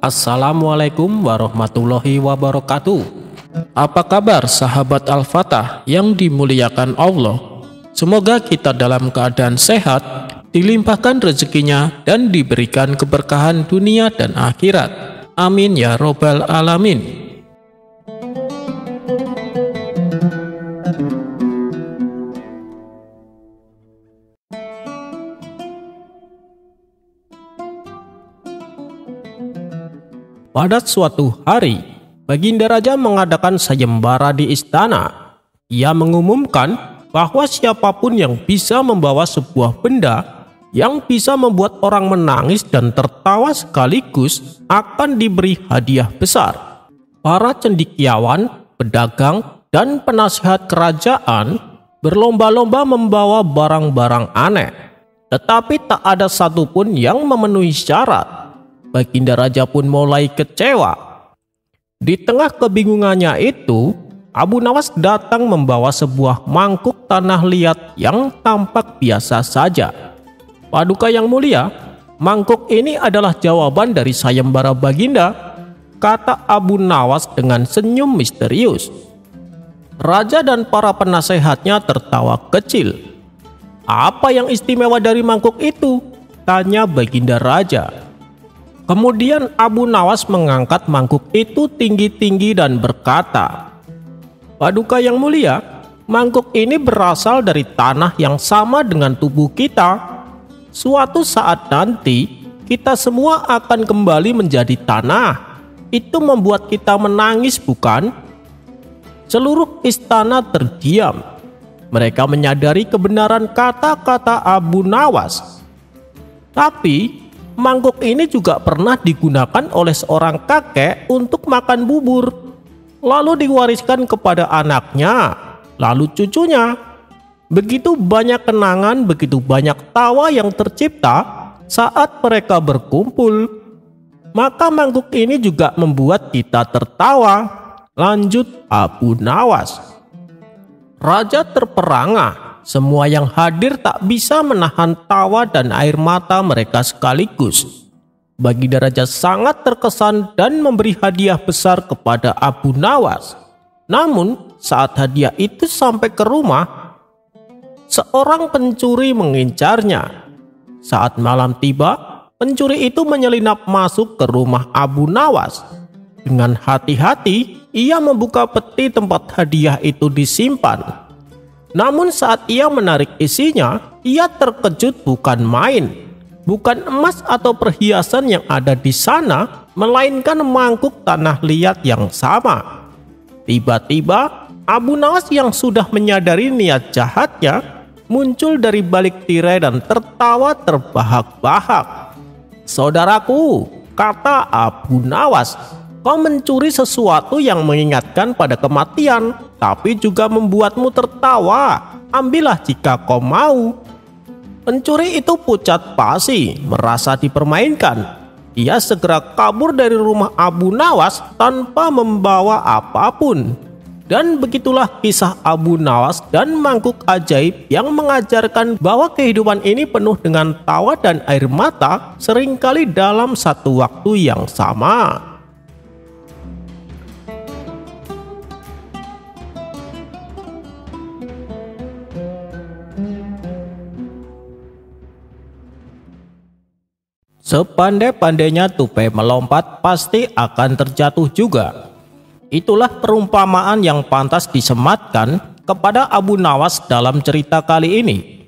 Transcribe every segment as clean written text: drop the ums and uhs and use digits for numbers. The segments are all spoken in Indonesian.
Assalamualaikum warahmatullahi wabarakatuh. Apa kabar sahabat Al-Fatah yang dimuliakan Allah? Semoga kita dalam keadaan sehat, dilimpahkan rezekinya dan diberikan keberkahan dunia dan akhirat. Amin ya robbal alamin. Pada suatu hari, Baginda Raja mengadakan sayembara di istana. Ia mengumumkan bahwa siapapun yang bisa membawa sebuah benda yang bisa membuat orang menangis dan tertawa sekaligus akan diberi hadiah besar. Para cendekiawan, pedagang, dan penasihat kerajaan berlomba-lomba membawa barang-barang aneh, tetapi tak ada satupun yang memenuhi syarat. Baginda Raja pun mulai kecewa. Di tengah kebingungannya itu, Abu Nawas datang membawa sebuah mangkuk tanah liat yang tampak biasa saja. Paduka yang mulia, mangkuk ini adalah jawaban dari sayembara Baginda, kata Abu Nawas dengan senyum misterius. Raja dan para penasehatnya tertawa kecil. Apa yang istimewa dari mangkuk itu? Tanya Baginda Raja. Kemudian Abu Nawas mengangkat mangkuk itu tinggi-tinggi dan berkata, "Paduka yang mulia, mangkuk ini berasal dari tanah yang sama dengan tubuh kita. Suatu saat nanti, kita semua akan kembali menjadi tanah. Itu membuat kita menangis, bukan?" Seluruh istana terdiam. Mereka menyadari kebenaran kata-kata Abu Nawas. Tapi mangkuk ini juga pernah digunakan oleh seorang kakek untuk makan bubur, lalu diwariskan kepada anaknya, lalu cucunya. Begitu banyak kenangan, begitu banyak tawa yang tercipta saat mereka berkumpul. Maka mangkuk ini juga membuat kita tertawa, lanjut Abu Nawas. Raja terperangah. Semua yang hadir tak bisa menahan tawa dan air mata mereka sekaligus. Baginda Raja sangat terkesan dan memberi hadiah besar kepada Abu Nawas. Namun saat hadiah itu sampai ke rumah, seorang pencuri mengincarnya. Saat malam tiba, pencuri itu menyelinap masuk ke rumah Abu Nawas. Dengan hati-hati, ia membuka peti tempat hadiah itu disimpan. Namun saat ia menarik isinya, ia terkejut bukan main. Bukan emas atau perhiasan yang ada di sana, melainkan mangkuk tanah liat yang sama. Tiba-tiba, Abu Nawas yang sudah menyadari niat jahatnya, muncul dari balik tirai dan tertawa terbahak-bahak. "Saudaraku," kata Abu Nawas, "kau mencuri sesuatu yang mengingatkan pada kematian, tapi juga membuatmu tertawa. Ambillah jika kau mau." Pencuri itu pucat pasi, merasa dipermainkan. Ia segera kabur dari rumah Abu Nawas tanpa membawa apapun. Dan begitulah kisah Abu Nawas dan mangkuk ajaib yang mengajarkan bahwa kehidupan ini penuh dengan tawa dan air mata, seringkali dalam satu waktu yang sama. Sepandai-pandainya tupai melompat, pasti akan terjatuh juga. Itulah perumpamaan yang pantas disematkan kepada Abu Nawas dalam cerita kali ini.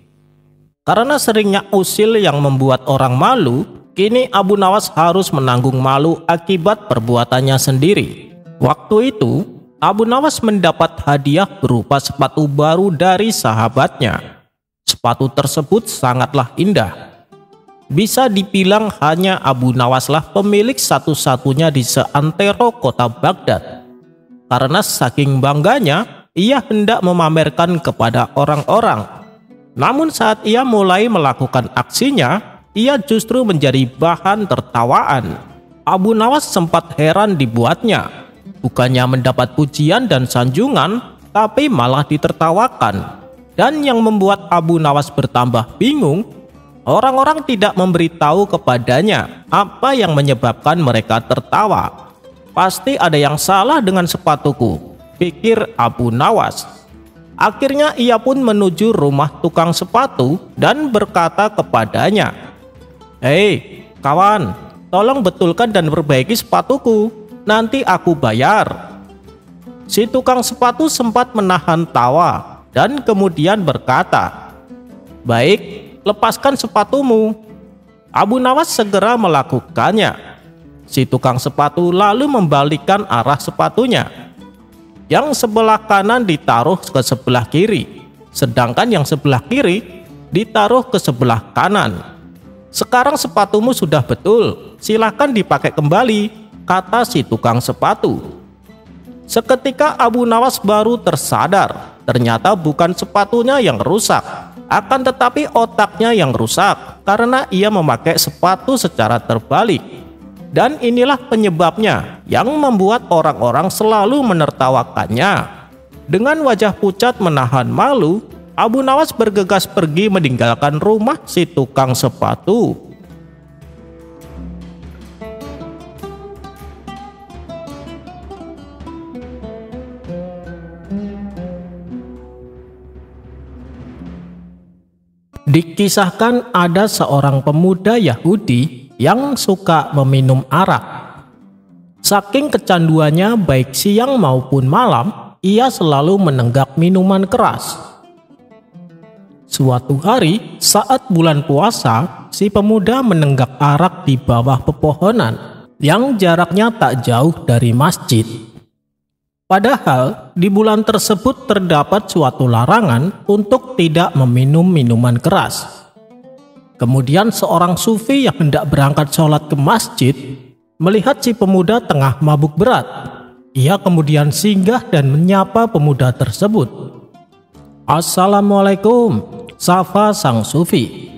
Karena seringnya usil yang membuat orang malu, kini Abu Nawas harus menanggung malu akibat perbuatannya sendiri. Waktu itu, Abu Nawas mendapat hadiah berupa sepatu baru dari sahabatnya. Sepatu tersebut sangatlah indah. Bisa dibilang hanya Abu Nawaslah pemilik satu-satunya di seantero kota Baghdad. Karena saking bangganya, ia hendak memamerkan kepada orang-orang. Namun saat ia mulai melakukan aksinya, ia justru menjadi bahan tertawaan. Abu Nawas sempat heran dibuatnya. Bukannya mendapat pujian dan sanjungan, tapi malah ditertawakan. Dan yang membuat Abu Nawas bertambah bingung, Orang-orang tidak memberitahu kepadanya apa yang menyebabkan mereka tertawa. Pasti ada yang salah dengan sepatuku, pikir Abu Nawas. Akhirnya ia pun menuju rumah tukang sepatu dan berkata kepadanya, "Hei kawan, tolong betulkan dan perbaiki sepatuku, nanti aku bayar." Si tukang sepatu sempat menahan tawa dan kemudian berkata, "Baik, lepaskan sepatumu." Abu Nawas segera melakukannya. Si tukang sepatu lalu membalikkan arah sepatunya. Yang sebelah kanan ditaruh ke sebelah kiri, sedangkan yang sebelah kiri ditaruh ke sebelah kanan. "Sekarang sepatumu sudah betul, silakan dipakai kembali," kata si tukang sepatu. Seketika Abu Nawas baru tersadar, ternyata bukan sepatunya yang rusak, akan tetapi otaknya yang rusak karena ia memakai sepatu secara terbalik. Dan inilah penyebabnya yang membuat orang-orang selalu menertawakannya. Dengan wajah pucat menahan malu, Abu Nawas bergegas pergi meninggalkan rumah si tukang sepatu. Dikisahkan ada seorang pemuda Yahudi yang suka meminum arak. Saking kecanduannya baik siang maupun malam, ia selalu menenggak minuman keras. Suatu hari saat bulan puasa, si pemuda menenggak arak di bawah pepohonan yang jaraknya tak jauh dari masjid. Padahal di bulan tersebut terdapat suatu larangan untuk tidak meminum minuman keras. Kemudian seorang sufi yang hendak berangkat sholat ke masjid melihat si pemuda tengah mabuk berat. Ia kemudian singgah dan menyapa pemuda tersebut. "Assalamualaikum," sapa sang sufi.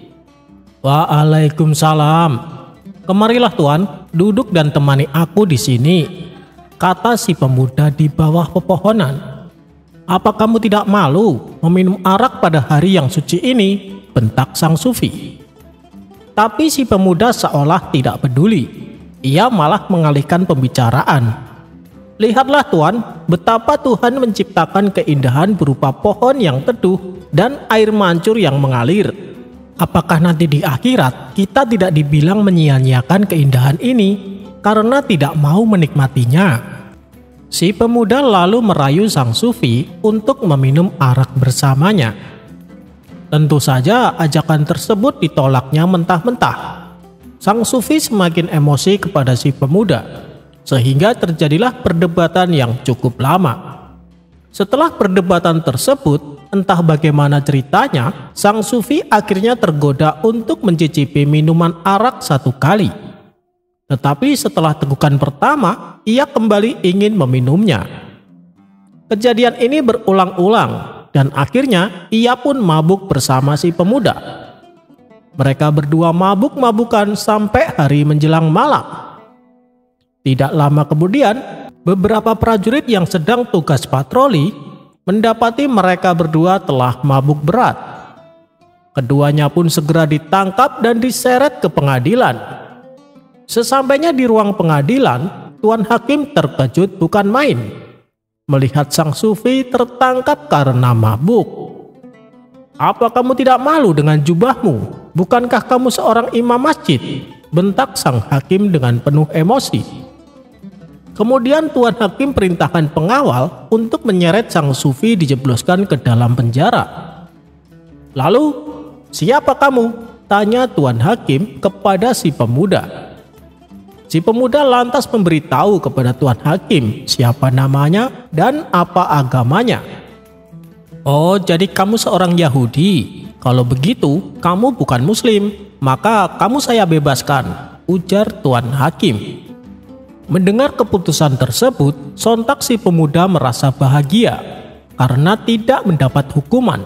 "Waalaikumsalam. Kemarilah tuan, duduk dan temani aku di sini," kata si pemuda di bawah pepohonan. "Apa kamu tidak malu meminum arak pada hari yang suci ini?" bentak sang sufi. Tapi si pemuda seolah tidak peduli. Ia malah mengalihkan pembicaraan. "Lihatlah tuan, betapa Tuhan menciptakan keindahan berupa pohon yang teduh dan air mancur yang mengalir. Apakah nanti di akhirat kita tidak dibilang menyia-nyiakan keindahan ini karena tidak mau menikmatinya?" Si pemuda lalu merayu sang sufi untuk meminum arak bersamanya. Tentu saja ajakan tersebut ditolaknya mentah-mentah. Sang sufi semakin emosi kepada si pemuda, sehingga terjadilah perdebatan yang cukup lama. Setelah perdebatan tersebut, entah bagaimana ceritanya, sang sufi akhirnya tergoda untuk mencicipi minuman arak satu kali. Tetapi setelah tegukan pertama, ia kembali ingin meminumnya. Kejadian ini berulang-ulang. Dan akhirnya ia pun mabuk bersama si pemuda. Mereka berdua mabuk-mabukan sampai hari menjelang malam. Tidak lama kemudian, beberapa prajurit yang sedang tugas patroli mendapati mereka berdua telah mabuk berat. Keduanya pun segera ditangkap dan diseret ke pengadilan. Sesampainya di ruang pengadilan, Tuan Hakim terkejut bukan main melihat sang sufi tertangkap karena mabuk. "Apa kamu tidak malu dengan jubahmu? Bukankah kamu seorang imam masjid?" bentak sang hakim dengan penuh emosi. Kemudian Tuan Hakim perintahkan pengawal untuk menyeret sang sufi dijebloskan ke dalam penjara. "Lalu, siapa kamu?" tanya Tuan Hakim kepada si pemuda. Si pemuda lantas memberitahu kepada Tuan Hakim siapa namanya dan apa agamanya. "Oh, jadi kamu seorang Yahudi. Kalau begitu, kamu bukan Muslim. Maka kamu saya bebaskan," ujar Tuan Hakim. Mendengar keputusan tersebut, sontak si pemuda merasa bahagia karena tidak mendapat hukuman.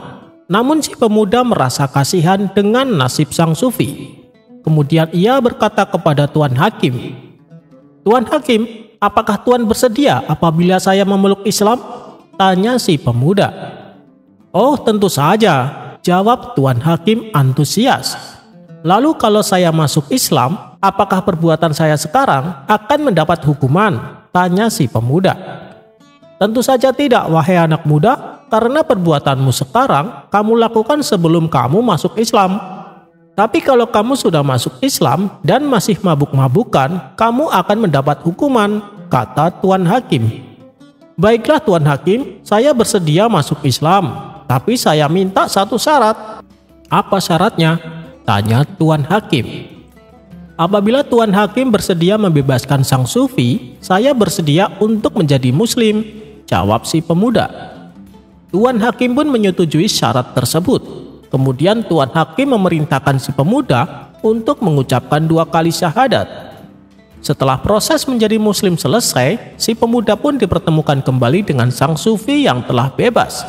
Namun si pemuda merasa kasihan dengan nasib sang sufi. Kemudian ia berkata kepada Tuan Hakim, "Tuan Hakim, apakah Tuan bersedia apabila saya memeluk Islam?" tanya si pemuda. "Oh, tentu saja," jawab Tuan Hakim antusias. Lalu kalau saya masuk Islam, apakah perbuatan saya sekarang akan mendapat hukuman? Tanya si pemuda. Tentu saja tidak, wahai anak muda, karena perbuatanmu sekarang kamu lakukan sebelum kamu masuk Islam. Tapi kalau kamu sudah masuk Islam dan masih mabuk-mabukan, kamu akan mendapat hukuman, kata Tuan Hakim. Baiklah Tuan Hakim, saya bersedia masuk Islam, tapi saya minta satu syarat. Apa syaratnya? Tanya Tuan Hakim. Apabila Tuan Hakim bersedia membebaskan sang sufi, saya bersedia untuk menjadi muslim, jawab si pemuda. Tuan Hakim pun menyetujui syarat tersebut. Kemudian Tuan Hakim memerintahkan si pemuda untuk mengucapkan 2 kali syahadat. Setelah proses menjadi muslim selesai, si pemuda pun dipertemukan kembali dengan sang sufi yang telah bebas.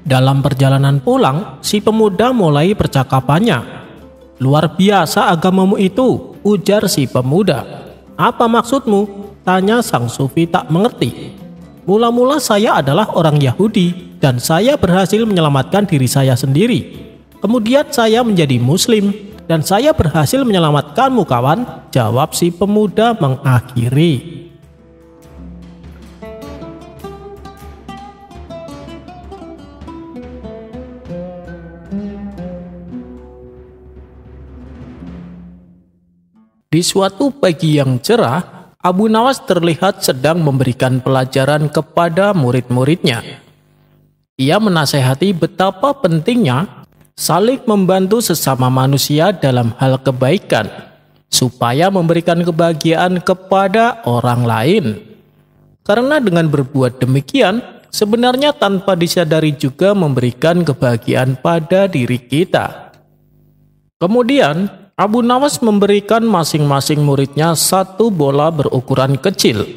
Dalam perjalanan pulang, si pemuda mulai percakapannya. Luar biasa agamamu itu, ujar si pemuda. Apa maksudmu? Tanya sang sufi tak mengerti. Mula-mula saya adalah orang Yahudi dan saya berhasil menyelamatkan diri saya sendiri. Kemudian saya menjadi muslim dan saya berhasil menyelamatkanmu kawan, jawab si pemuda mengakhiri. Di suatu pagi yang cerah, Abu Nawas terlihat sedang memberikan pelajaran kepada murid-muridnya. Ia menasehati betapa pentingnya saling membantu sesama manusia dalam hal kebaikan, supaya memberikan kebahagiaan kepada orang lain. Karena dengan berbuat demikian, sebenarnya tanpa disadari juga memberikan kebahagiaan pada diri kita. Kemudian, Abu Nawas memberikan masing-masing muridnya 1 bola berukuran kecil.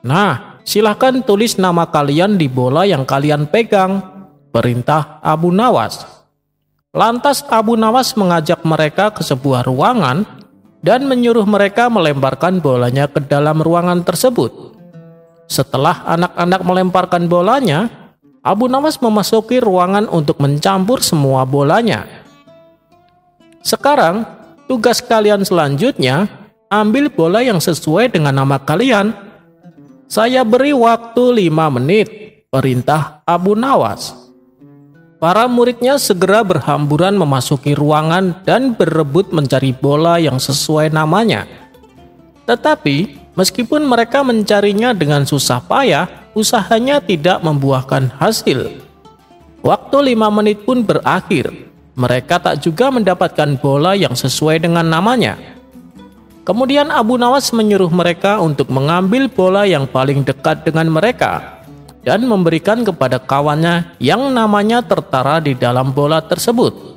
Nah, silahkan tulis nama kalian di bola yang kalian pegang, perintah Abu Nawas. Lantas Abu Nawas mengajak mereka ke sebuah ruangan dan menyuruh mereka melemparkan bolanya ke dalam ruangan tersebut. Setelah anak-anak melemparkan bolanya, Abu Nawas memasuki ruangan untuk mencampur semua bolanya. Sekarang, tugas kalian selanjutnya, ambil bola yang sesuai dengan nama kalian. Saya beri waktu 5 menit, perintah Abu Nawas. Para muridnya segera berhamburan memasuki ruangan dan berebut mencari bola yang sesuai namanya. Tetapi, meskipun mereka mencarinya dengan susah payah, usahanya tidak membuahkan hasil. Waktu 5 menit pun berakhir. Mereka tak juga mendapatkan bola yang sesuai dengan namanya. Kemudian Abu Nawas menyuruh mereka untuk mengambil bola yang paling dekat dengan mereka dan memberikan kepada kawannya yang namanya tertara di dalam bola tersebut.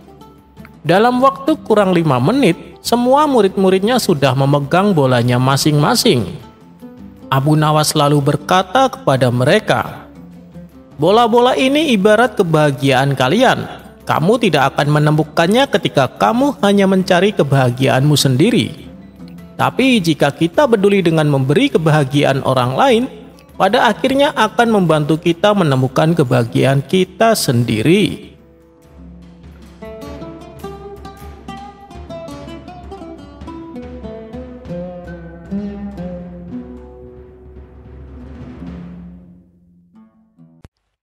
Dalam waktu kurang 5 menit, semua murid-muridnya sudah memegang bolanya masing-masing. Abu Nawas lalu berkata kepada mereka, "Bola-bola ini ibarat kebahagiaan kalian. Kamu tidak akan menemukannya ketika kamu hanya mencari kebahagiaanmu sendiri. Tapi jika kita peduli dengan memberi kebahagiaan orang lain, pada akhirnya akan membantu kita menemukan kebahagiaan kita sendiri."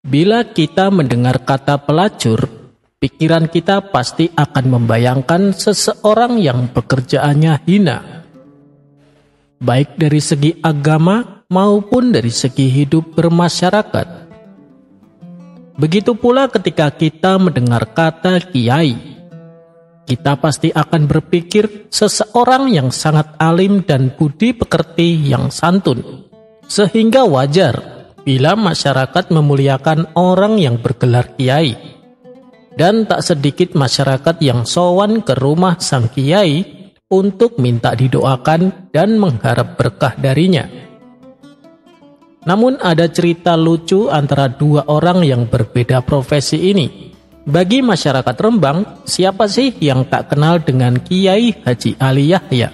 Bila kita mendengar kata pelacur, pikiran kita pasti akan membayangkan seseorang yang pekerjaannya hina, baik dari segi agama maupun dari segi hidup bermasyarakat. Begitu pula ketika kita mendengar kata kiai, kita pasti akan berpikir seseorang yang sangat alim dan budi pekerti yang santun, sehingga wajar bila masyarakat memuliakan orang yang bergelar kiai. Dan tak sedikit masyarakat yang sowan ke rumah sang kiai untuk minta didoakan dan mengharap berkah darinya. Namun ada cerita lucu antara 2 orang yang berbeda profesi ini. Bagi masyarakat Rembang, siapa sih yang tak kenal dengan Kiai Haji Ali Yahya?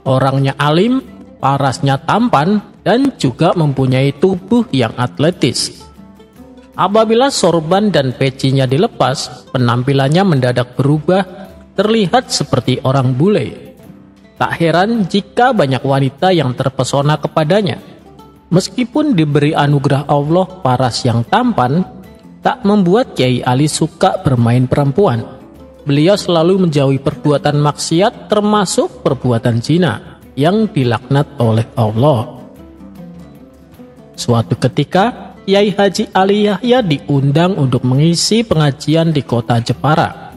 Orangnya alim, parasnya tampan, dan juga mempunyai tubuh yang atletis. Apabila sorban dan pecinya dilepas, penampilannya mendadak berubah terlihat seperti orang bule. Tak heran jika banyak wanita yang terpesona kepadanya. Meskipun diberi anugerah Allah paras yang tampan, tak membuat Kyai Ali suka bermain perempuan. Beliau selalu menjauhi perbuatan maksiat termasuk perbuatan zina yang dilaknat oleh Allah. Suatu ketika, Kyai Haji Ali Yahya diundang untuk mengisi pengajian di kota Jepara.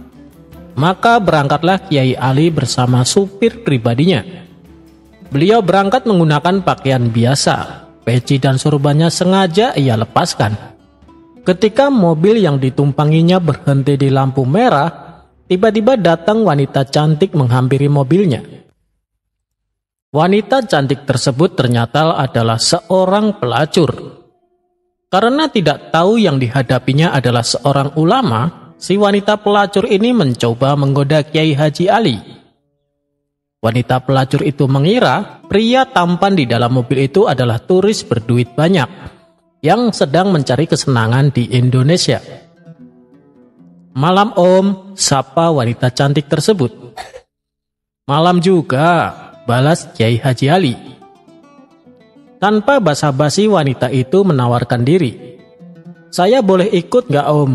Maka berangkatlah Kyai Ali bersama supir pribadinya. Beliau berangkat menggunakan pakaian biasa, peci dan sorbannya sengaja ia lepaskan. Ketika mobil yang ditumpanginya berhenti di lampu merah, tiba-tiba datang wanita cantik menghampiri mobilnya. Wanita cantik tersebut ternyata adalah seorang pelacur. Karena tidak tahu yang dihadapinya adalah seorang ulama, si wanita pelacur ini mencoba menggoda Kyai Haji Ali. Wanita pelacur itu mengira pria tampan di dalam mobil itu adalah turis berduit banyak yang sedang mencari kesenangan di Indonesia. "Malam Om," sapa wanita cantik tersebut. "Malam juga," balas Kyai Haji Ali. Tanpa basa-basi wanita itu menawarkan diri. "Saya boleh ikut nggak Om?"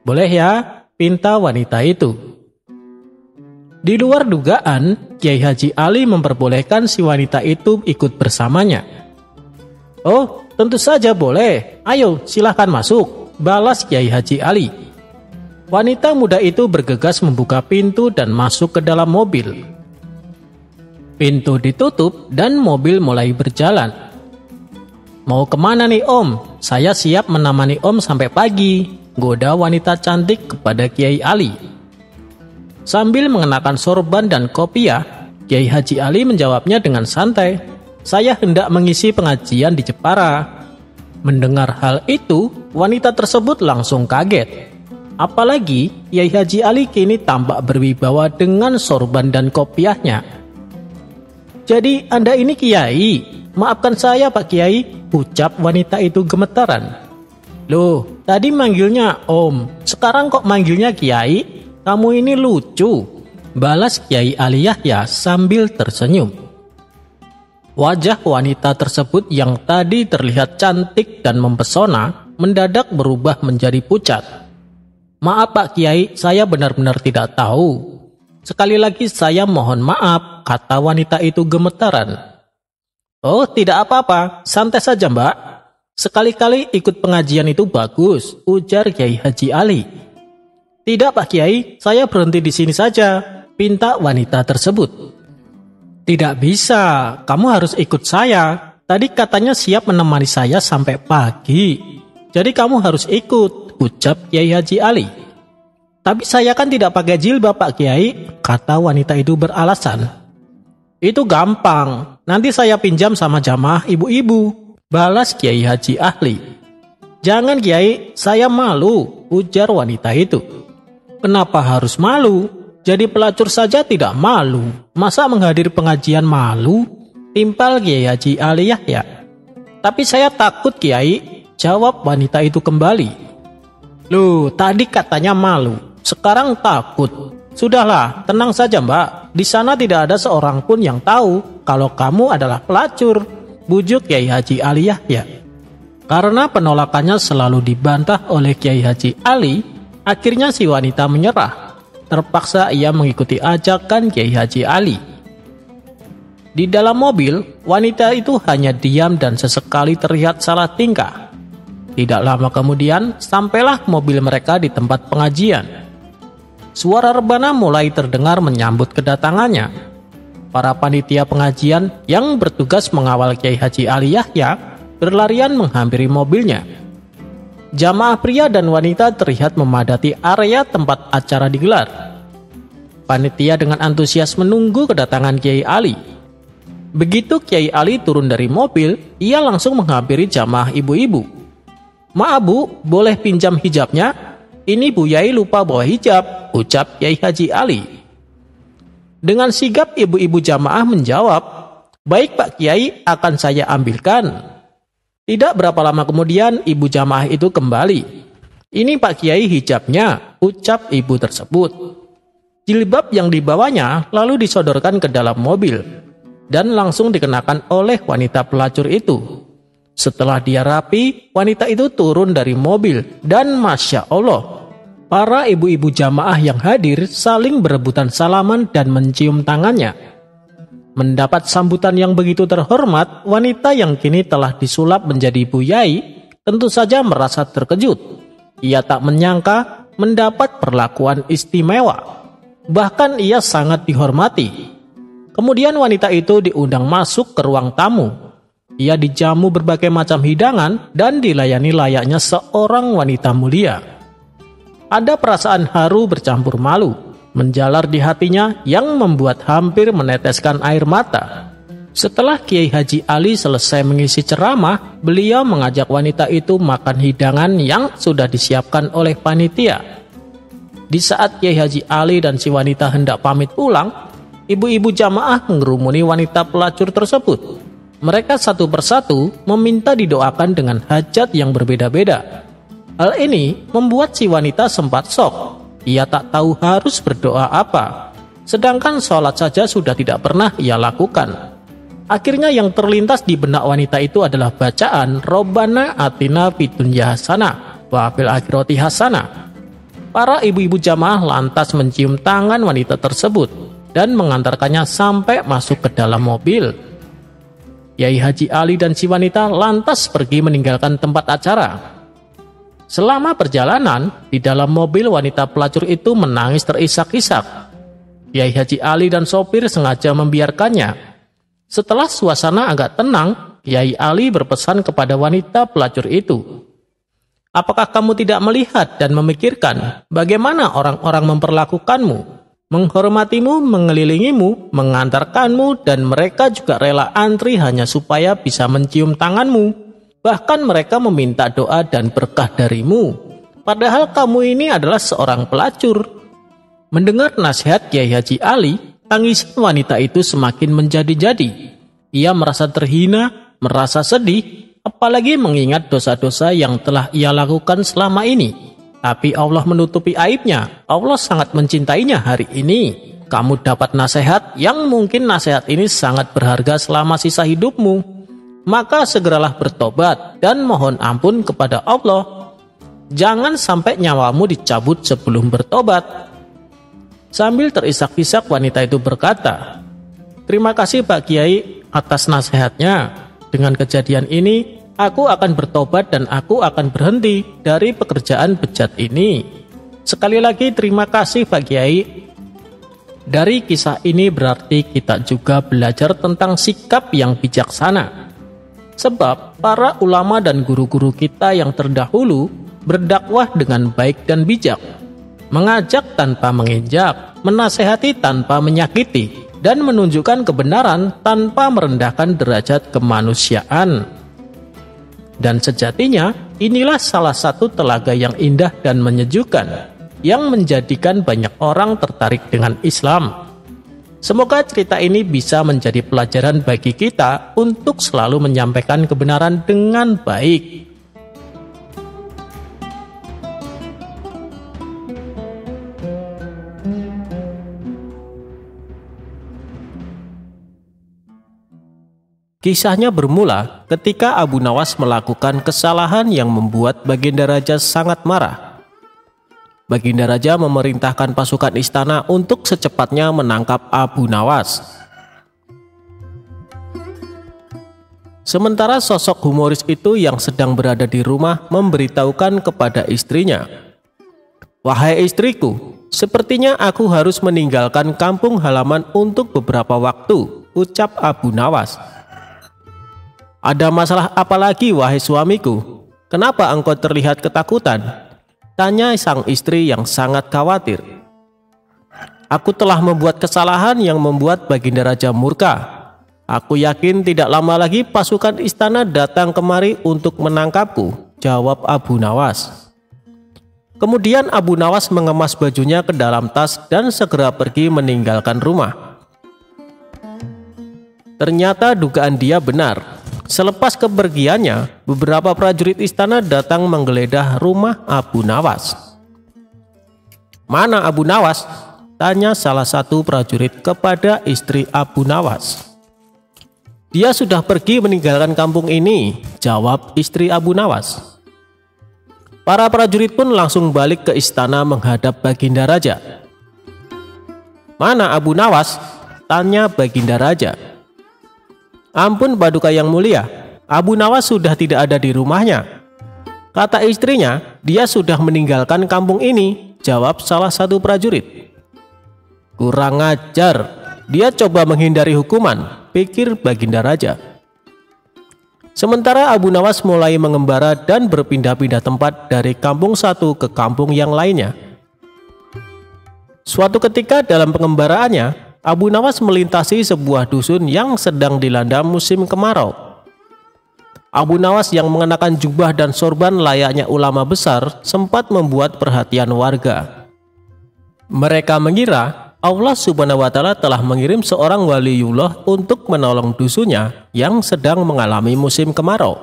"Boleh ya," pinta wanita itu. Di luar dugaan, Kyai Haji Ali memperbolehkan si wanita itu ikut bersamanya. "Oh, tentu saja boleh. Ayo, silahkan masuk," balas Kyai Haji Ali. Wanita muda itu bergegas membuka pintu dan masuk ke dalam mobil. Pintu ditutup dan mobil mulai berjalan. "Mau kemana nih Om? Saya siap menemani Om sampai pagi," goda wanita cantik kepada Kyai Ali. Sambil mengenakan sorban dan kopiah, Kyai Haji Ali menjawabnya dengan santai, "Saya hendak mengisi pengajian di Jepara." Mendengar hal itu, wanita tersebut langsung kaget. Apalagi Kyai Haji Ali kini tampak berwibawa dengan sorban dan kopiahnya. "Jadi Anda ini Kiai? Maafkan saya Pak Kiai," ucap wanita itu gemetaran. "Loh, tadi manggilnya Om, sekarang kok manggilnya Kiai? Kamu ini lucu," balas Kyai Ali Yahya sambil tersenyum. Wajah wanita tersebut yang tadi terlihat cantik dan mempesona mendadak berubah menjadi pucat. "Maaf Pak Kiai, saya benar-benar tidak tahu." "Sekali lagi saya mohon maaf," kata wanita itu gemetaran. "Oh, tidak apa-apa, santai saja Mbak. Sekali-kali ikut pengajian itu bagus," ujar Kyai Haji Ali. "Tidak Pak Kiai, saya berhenti di sini saja," pinta wanita tersebut. "Tidak bisa, kamu harus ikut saya. Tadi katanya siap menemani saya sampai pagi. Jadi kamu harus ikut," ucap Kyai Haji Ali. "Tapi saya kan tidak pakai jilbab Pak Kiai," kata wanita itu beralasan. "Itu gampang, nanti saya pinjam sama jamaah ibu-ibu," balas Kyai Haji Ali. "Jangan Kiai, saya malu," ujar wanita itu. "Kenapa harus malu? Jadi pelacur saja tidak malu. Masa menghadiri pengajian malu?" timpal Kyai Haji Ali Yahya. "Tapi saya takut Kiai," jawab wanita itu kembali. "Loh, tadi katanya malu, sekarang takut. Sudahlah, tenang saja Mbak. Di sana tidak ada seorang pun yang tahu kalau kamu adalah pelacur," bujuk Kyai Haji Ali Yahya. Karena penolakannya selalu dibantah oleh Kyai Haji Ali, akhirnya si wanita menyerah. Terpaksa ia mengikuti ajakan Kyai Haji Ali. Di dalam mobil, wanita itu hanya diam dan sesekali terlihat salah tingkah. Tidak lama kemudian, sampailah mobil mereka di tempat pengajian. Suara rebana mulai terdengar menyambut kedatangannya. Para panitia pengajian yang bertugas mengawal Kyai Haji Ali Yahya berlarian menghampiri mobilnya. Jamaah pria dan wanita terlihat memadati area tempat acara digelar. Panitia dengan antusias menunggu kedatangan Kyai Ali. Begitu Kyai Ali turun dari mobil, ia langsung menghampiri jamaah ibu-ibu. "Maaf Bu, boleh pinjam hijabnya? Ini Bu Yai lupa bawa hijab," ucap Kyai Haji Ali. Dengan sigap ibu-ibu jamaah menjawab, "Baik Pak Kiai, akan saya ambilkan." Tidak berapa lama kemudian ibu jamaah itu kembali. "Ini Pak Kiai hijabnya," ucap ibu tersebut. Jilbab yang dibawanya lalu disodorkan ke dalam mobil dan langsung dikenakan oleh wanita pelacur itu. Setelah dia rapi, wanita itu turun dari mobil dan Masya Allah, para ibu-ibu jamaah yang hadir saling berebutan salaman dan mencium tangannya. Mendapat sambutan yang begitu terhormat, wanita yang kini telah disulap menjadi Ibu Yai tentu saja merasa terkejut. Ia tak menyangka mendapat perlakuan istimewa. Bahkan ia sangat dihormati. Kemudian wanita itu diundang masuk ke ruang tamu. Ia dijamu berbagai macam hidangan dan dilayani layaknya seorang wanita mulia. Ada perasaan haru bercampur malu menjalar di hatinya yang membuat hampir meneteskan air mata. Setelah Kiai Haji Ali selesai mengisi ceramah, beliau mengajak wanita itu makan hidangan yang sudah disiapkan oleh panitia. Di saat Kiai Haji Ali dan si wanita hendak pamit pulang, ibu-ibu jamaah mengerumuni wanita pelacur tersebut. Mereka satu persatu meminta didoakan dengan hajat yang berbeda-beda. Hal ini membuat si wanita sempat shock. Ia tak tahu harus berdoa apa, sedangkan sholat saja sudah tidak pernah ia lakukan. Akhirnya yang terlintas di benak wanita itu adalah bacaan Robbana atina fid dunya hasanah wa fil akhirati hasanah. Para ibu-ibu jamaah lantas mencium tangan wanita tersebut dan mengantarkannya sampai masuk ke dalam mobil. Kiai Haji Ali dan si wanita lantas pergi meninggalkan tempat acara. Selama perjalanan, di dalam mobil wanita pelacur itu menangis terisak-isak. Kiai Haji Ali dan sopir sengaja membiarkannya. Setelah suasana agak tenang, Kiai Ali berpesan kepada wanita pelacur itu, "Apakah kamu tidak melihat dan memikirkan bagaimana orang-orang memperlakukanmu, menghormatimu, mengelilingimu, mengantarkanmu, dan mereka juga rela antri hanya supaya bisa mencium tanganmu. Bahkan mereka meminta doa dan berkah darimu. Padahal kamu ini adalah seorang pelacur." Mendengar nasihat Kiai Haji Ali, tangisan wanita itu semakin menjadi-jadi. Ia merasa terhina, merasa sedih, apalagi mengingat dosa-dosa yang telah ia lakukan selama ini. Tapi Allah menutupi aibnya. Allah sangat mencintainya hari ini. Kamu dapat nasihat yang mungkin nasihat ini sangat berharga selama sisa hidupmu. Maka segeralah bertobat dan mohon ampun kepada Allah. Jangan sampai nyawamu dicabut sebelum bertobat. Sambil terisak-isak wanita itu berkata, "Terima kasih Pak Kiai atas nasihatnya. Dengan kejadian ini, aku akan bertobat dan aku akan berhenti dari pekerjaan bejat ini. Sekali lagi terima kasih Pak Kiai." Dari kisah ini berarti kita juga belajar tentang sikap yang bijaksana. Sebab para ulama dan guru-guru kita yang terdahulu berdakwah dengan baik dan bijak, mengajak tanpa menginjak, menasehati tanpa menyakiti, dan menunjukkan kebenaran tanpa merendahkan derajat kemanusiaan. Dan sejatinya, inilah salah satu telaga yang indah dan menyejukkan, yang menjadikan banyak orang tertarik dengan Islam. Semoga cerita ini bisa menjadi pelajaran bagi kita untuk selalu menyampaikan kebenaran dengan baik. Kisahnya bermula ketika Abu Nawas melakukan kesalahan yang membuat Baginda Raja sangat marah. Baginda Raja memerintahkan pasukan istana untuk secepatnya menangkap Abu Nawas. Sementara sosok humoris itu yang sedang berada di rumah memberitahukan kepada istrinya, "Wahai istriku, sepertinya aku harus meninggalkan kampung halaman untuk beberapa waktu," ucap Abu Nawas. "Ada masalah apa lagi wahai suamiku? Kenapa engkau terlihat ketakutan?" tanya sang istri yang sangat khawatir. "Aku telah membuat kesalahan yang membuat Baginda Raja murka. Aku yakin tidak lama lagi pasukan istana datang kemari untuk menangkapku," jawab Abu Nawas. Kemudian Abu Nawas mengemas bajunya ke dalam tas dan segera pergi meninggalkan rumah. Ternyata dugaan dia benar. Selepas kepergiannya, beberapa prajurit istana datang menggeledah rumah Abu Nawas. "Mana Abu Nawas?" Tanya salah satu prajurit kepada istri Abu Nawas. Dia sudah pergi meninggalkan kampung ini, jawab istri Abu Nawas. Para prajurit pun langsung balik ke istana menghadap Baginda Raja. Mana Abu Nawas? Tanya Baginda Raja. Ampun Paduka yang mulia, Abu Nawas sudah tidak ada di rumahnya. Kata istrinya, dia sudah meninggalkan kampung ini, jawab salah satu prajurit. Kurang ajar, dia coba menghindari hukuman, pikir Baginda Raja. Sementara Abu Nawas mulai mengembara dan berpindah-pindah tempat dari kampung satu ke kampung yang lainnya. Suatu ketika dalam pengembaraannya, Abu Nawas melintasi sebuah dusun yang sedang dilanda musim kemarau. Abu Nawas yang mengenakan jubah dan sorban layaknya ulama besar sempat membuat perhatian warga. Mereka mengira Allah Subhanahu wa Ta'ala telah mengirim seorang waliullah untuk menolong dusunnya yang sedang mengalami musim kemarau.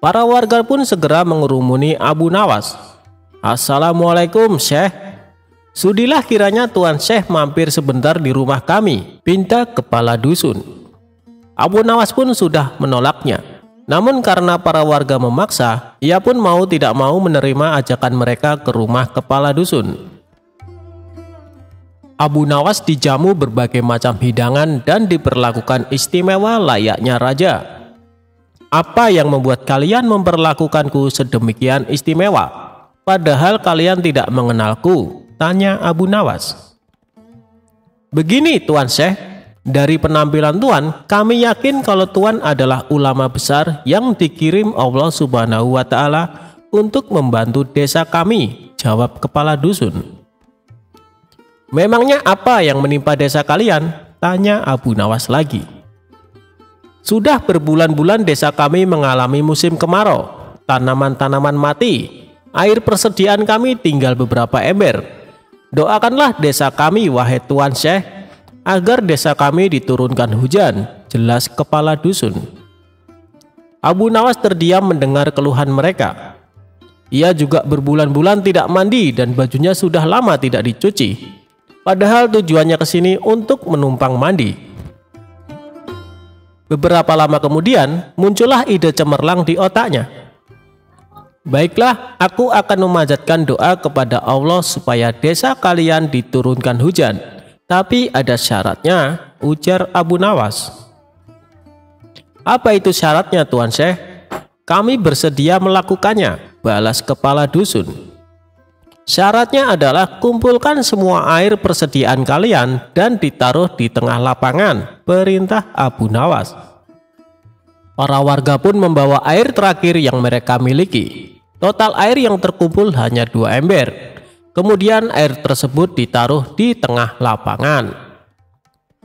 Para warga pun segera mengerumuni Abu Nawas. Assalamualaikum Syekh. Sudilah kiranya Tuan Syekh mampir sebentar di rumah kami, pinta kepala dusun. Abu Nawas pun sudah menolaknya. Namun karena para warga memaksa, ia pun mau tidak mau menerima ajakan mereka ke rumah kepala dusun. Abu Nawas dijamu berbagai macam hidangan dan diperlakukan istimewa layaknya raja. Apa yang membuat kalian memperlakukanku sedemikian istimewa, padahal kalian tidak mengenalku? Tanya Abu Nawas. Begini Tuan Syekh, dari penampilan Tuan, kami yakin kalau Tuan adalah ulama besar yang dikirim Allah Subhanahu wa Ta'ala untuk membantu desa kami, jawab kepala dusun. Memangnya apa yang menimpa desa kalian? Tanya Abu Nawas lagi. Sudah berbulan-bulan desa kami mengalami musim kemarau, tanaman-tanaman mati, air persediaan kami tinggal beberapa ember. Doakanlah desa kami wahai Tuan Syekh, agar desa kami diturunkan hujan, jelas kepala dusun. Abu Nawas terdiam mendengar keluhan mereka. Ia juga berbulan-bulan tidak mandi dan bajunya sudah lama tidak dicuci. Padahal tujuannya ke sini untuk menumpang mandi. Beberapa lama kemudian muncullah ide cemerlang di otaknya. Baiklah, aku akan memanjatkan doa kepada Allah supaya desa kalian diturunkan hujan. Tapi ada syaratnya, ujar Abu Nawas. Apa itu syaratnya Tuan Syekh? Kami bersedia melakukannya, balas kepala dusun. Syaratnya adalah kumpulkan semua air persediaan kalian dan ditaruh di tengah lapangan, perintah Abu Nawas. Para warga pun membawa air terakhir yang mereka miliki. Total air yang terkumpul hanya 2 ember. Kemudian air tersebut ditaruh di tengah lapangan.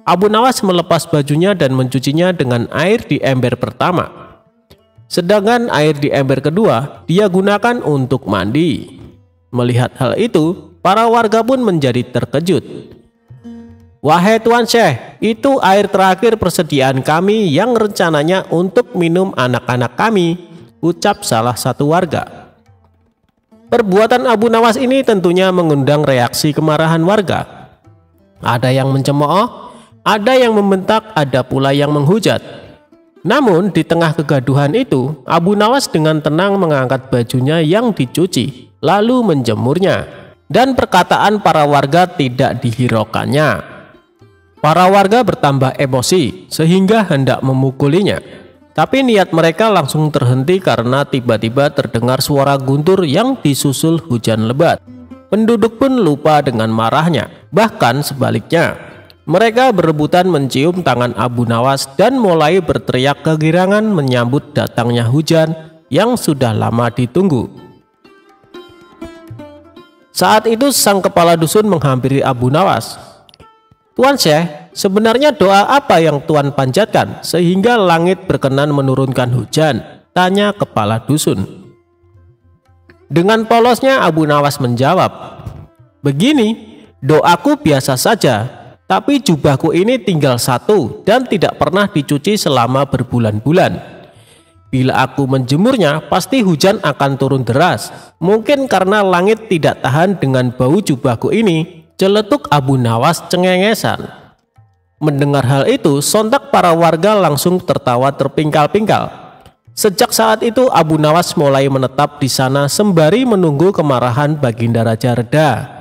Abu Nawas melepas bajunya dan mencucinya dengan air di ember pertama. Sedangkan air di ember kedua dia gunakan untuk mandi. Melihat hal itu, para warga pun menjadi terkejut. Wahai Tuan Syekh, itu air terakhir persediaan kami yang rencananya untuk minum anak-anak kami, ucap salah satu warga. Perbuatan Abu Nawas ini tentunya mengundang reaksi kemarahan warga. Ada yang mencemooh, ada yang membentak, ada pula yang menghujat. Namun di tengah kegaduhan itu, Abu Nawas dengan tenang mengangkat bajunya yang dicuci, lalu menjemurnya, dan perkataan para warga tidak dihiraukannya. Para warga bertambah emosi sehingga hendak memukulinya, tapi niat mereka langsung terhenti karena tiba-tiba terdengar suara guntur yang disusul hujan lebat. Penduduk pun lupa dengan marahnya, bahkan sebaliknya. Mereka berebutan mencium tangan Abu Nawas dan mulai berteriak kegirangan menyambut datangnya hujan yang sudah lama ditunggu. Saat itu sang kepala dusun menghampiri Abu Nawas. Tuan Syekh, sebenarnya doa apa yang Tuan panjatkan sehingga langit berkenan menurunkan hujan? Tanya kepala dusun. Dengan polosnya Abu Nawas menjawab, begini, doaku biasa saja. Tapi jubahku ini tinggal 1 dan tidak pernah dicuci selama berbulan-bulan. Bila aku menjemurnya, pasti hujan akan turun deras. Mungkin karena langit tidak tahan dengan bau jubahku ini, Celetuk Abu Nawas cengengesan. Mendengar hal itu, sontak para warga langsung tertawa terpingkal-pingkal. Sejak saat itu Abu Nawas mulai menetap di sana sembari menunggu kemarahan Baginda Raja reda.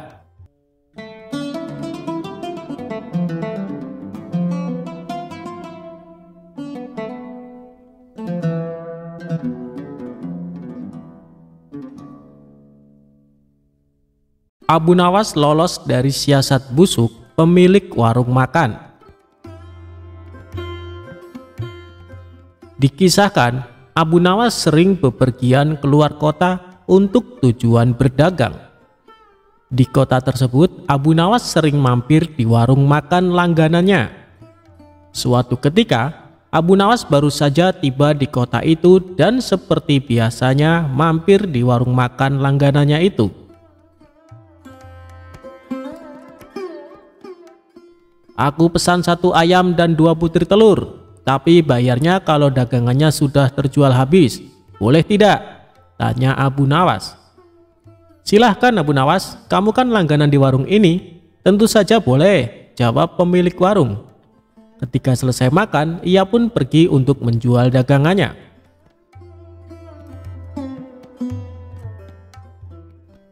Abu Nawas lolos dari siasat busuk pemilik warung makan. Dikisahkan, Abu Nawas sering bepergian keluar kota untuk tujuan berdagang. Di kota tersebut, Abu Nawas sering mampir di warung makan langganannya. Suatu ketika, Abu Nawas baru saja tiba di kota itu dan seperti biasanya mampir di warung makan langganannya itu. Aku pesan 1 ayam dan 2 butir telur, tapi bayarnya kalau dagangannya sudah terjual habis. Boleh tidak? Tanya Abu Nawas. Silahkan Abu Nawas, kamu kan langganan di warung ini. Tentu saja boleh, jawab pemilik warung. Ketika selesai makan, ia pun pergi untuk menjual dagangannya.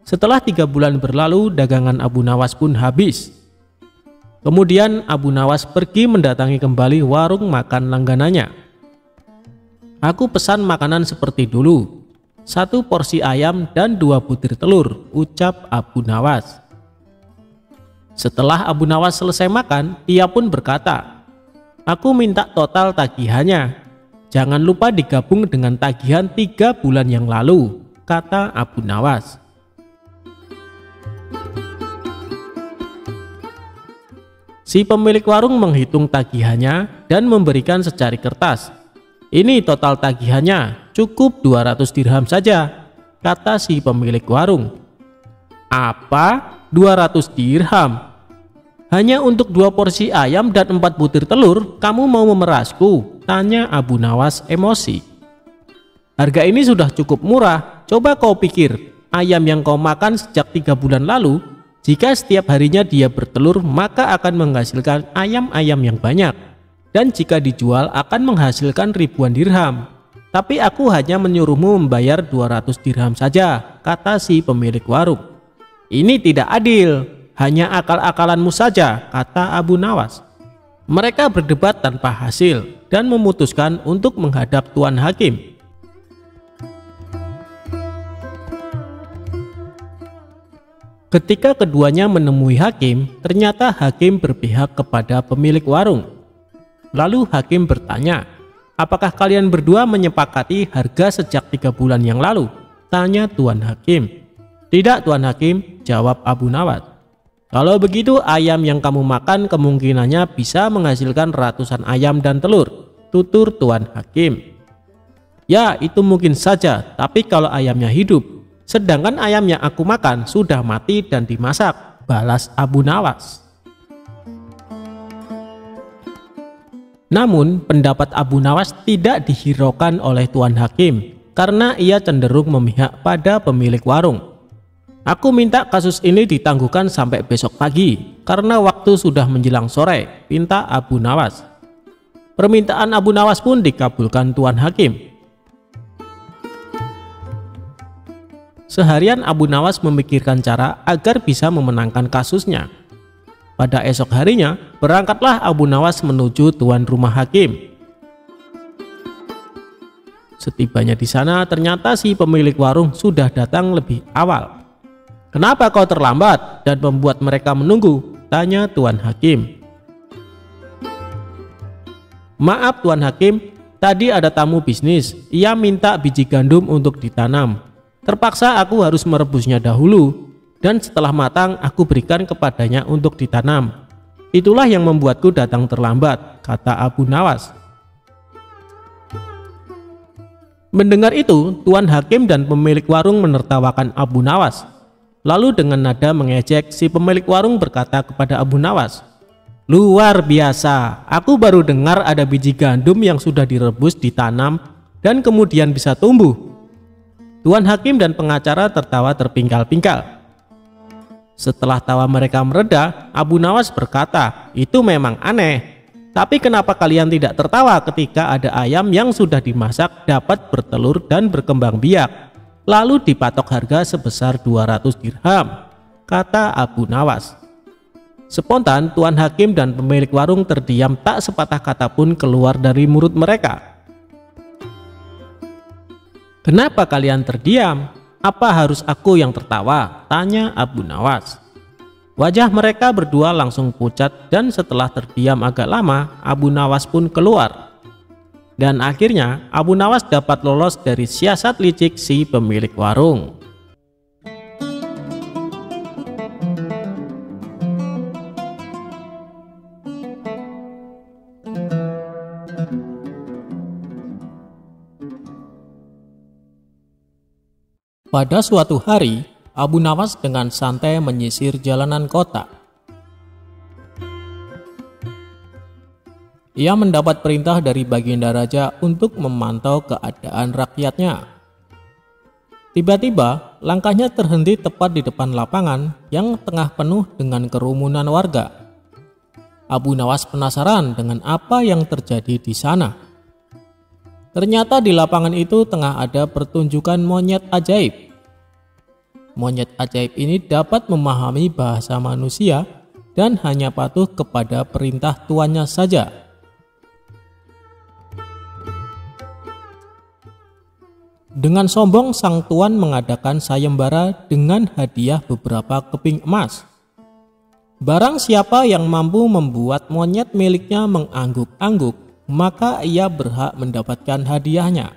Setelah 3 bulan berlalu, dagangan Abu Nawas pun habis. Kemudian Abu Nawas pergi mendatangi kembali warung makan langganannya. Aku pesan makanan seperti dulu, 1 porsi ayam dan 2 butir telur, ucap Abu Nawas. Setelah Abu Nawas selesai makan, ia pun berkata, aku minta total tagihannya. Jangan lupa digabung dengan tagihan 3 bulan yang lalu, kata Abu Nawas. Si pemilik warung menghitung tagihannya dan memberikan secari kertas. Ini total tagihannya, cukup 200 dirham saja, kata si pemilik warung. Apa? 200 dirham? Hanya untuk 2 porsi ayam dan 4 butir telur, kamu mau memerasku? Tanya Abu Nawas emosi. Harga ini sudah cukup murah, coba kau pikir, ayam yang kau makan sejak 3 bulan lalu, jika setiap harinya dia bertelur, maka akan menghasilkan ayam-ayam yang banyak. Dan jika dijual akan menghasilkan ribuan dirham. Tapi aku hanya menyuruhmu membayar 200 dirham saja, kata si pemilik warung. Ini tidak adil, hanya akal-akalanmu saja, kata Abu Nawas. Mereka berdebat tanpa hasil dan memutuskan untuk menghadap Tuan Hakim. Ketika keduanya menemui hakim, ternyata hakim berpihak kepada pemilik warung. Lalu hakim bertanya, apakah kalian berdua menyepakati harga sejak 3 bulan yang lalu? Tanya Tuan Hakim. Tidak Tuan Hakim, jawab Abu Nawas. Kalau begitu ayam yang kamu makan kemungkinannya bisa menghasilkan ratusan ayam dan telur, tutur Tuan Hakim. Ya itu mungkin saja, tapi kalau ayamnya hidup. Sedangkan ayam yang aku makan sudah mati dan dimasak, balas Abu Nawas. Namun pendapat Abu Nawas tidak dihiraukan oleh Tuan Hakim karena ia cenderung memihak pada pemilik warung. Aku minta kasus ini ditangguhkan sampai besok pagi karena waktu sudah menjelang sore, pinta Abu Nawas. Permintaan Abu Nawas pun dikabulkan Tuan Hakim. Seharian Abu Nawas memikirkan cara agar bisa memenangkan kasusnya. Pada esok harinya, berangkatlah Abu Nawas menuju tuan rumah hakim. Setibanya di sana, ternyata si pemilik warung sudah datang lebih awal. Kenapa kau terlambat dan membuat mereka menunggu? Tanya Tuan Hakim. Maaf Tuan Hakim, tadi ada tamu bisnis. Ia minta biji gandum untuk ditanam. Terpaksa aku harus merebusnya dahulu, dan setelah matang aku berikan kepadanya untuk ditanam. Itulah yang membuatku datang terlambat, kata Abu Nawas. Mendengar itu, Tuan Hakim dan pemilik warung menertawakan Abu Nawas. Lalu dengan nada mengejek, si pemilik warung berkata kepada Abu Nawas, luar biasa, aku baru dengar ada biji gandum yang sudah direbus, ditanam, dan kemudian bisa tumbuh. Tuan Hakim dan pengacara tertawa terpingkal-pingkal. Setelah tawa mereka mereda, Abu Nawas berkata, "Itu memang aneh. Tapi kenapa kalian tidak tertawa ketika ada ayam yang sudah dimasak dapat bertelur dan berkembang biak, lalu dipatok harga sebesar 200 dirham?" kata Abu Nawas. Spontan Tuan Hakim dan pemilik warung terdiam, tak sepatah kata pun keluar dari mulut mereka. "Kenapa kalian terdiam? Apa harus aku yang tertawa?" tanya Abu Nawas. Wajah mereka berdua langsung pucat dan setelah terdiam agak lama, Abu Nawas pun keluar. Dan akhirnya Abu Nawas dapat lolos dari siasat licik si pemilik warung. Pada suatu hari, Abu Nawas dengan santai menyisir jalanan kota. Ia mendapat perintah dari Baginda Raja untuk memantau keadaan rakyatnya. Tiba-tiba, langkahnya terhenti tepat di depan lapangan yang tengah penuh dengan kerumunan warga. Abu Nawas penasaran dengan apa yang terjadi di sana. Ternyata di lapangan itu tengah ada pertunjukan monyet ajaib. Monyet ajaib ini dapat memahami bahasa manusia dan hanya patuh kepada perintah tuannya saja. Dengan sombong sang tuan mengadakan sayembara dengan hadiah beberapa keping emas. Barang siapa yang mampu membuat monyet miliknya mengangguk-angguk, maka ia berhak mendapatkan hadiahnya.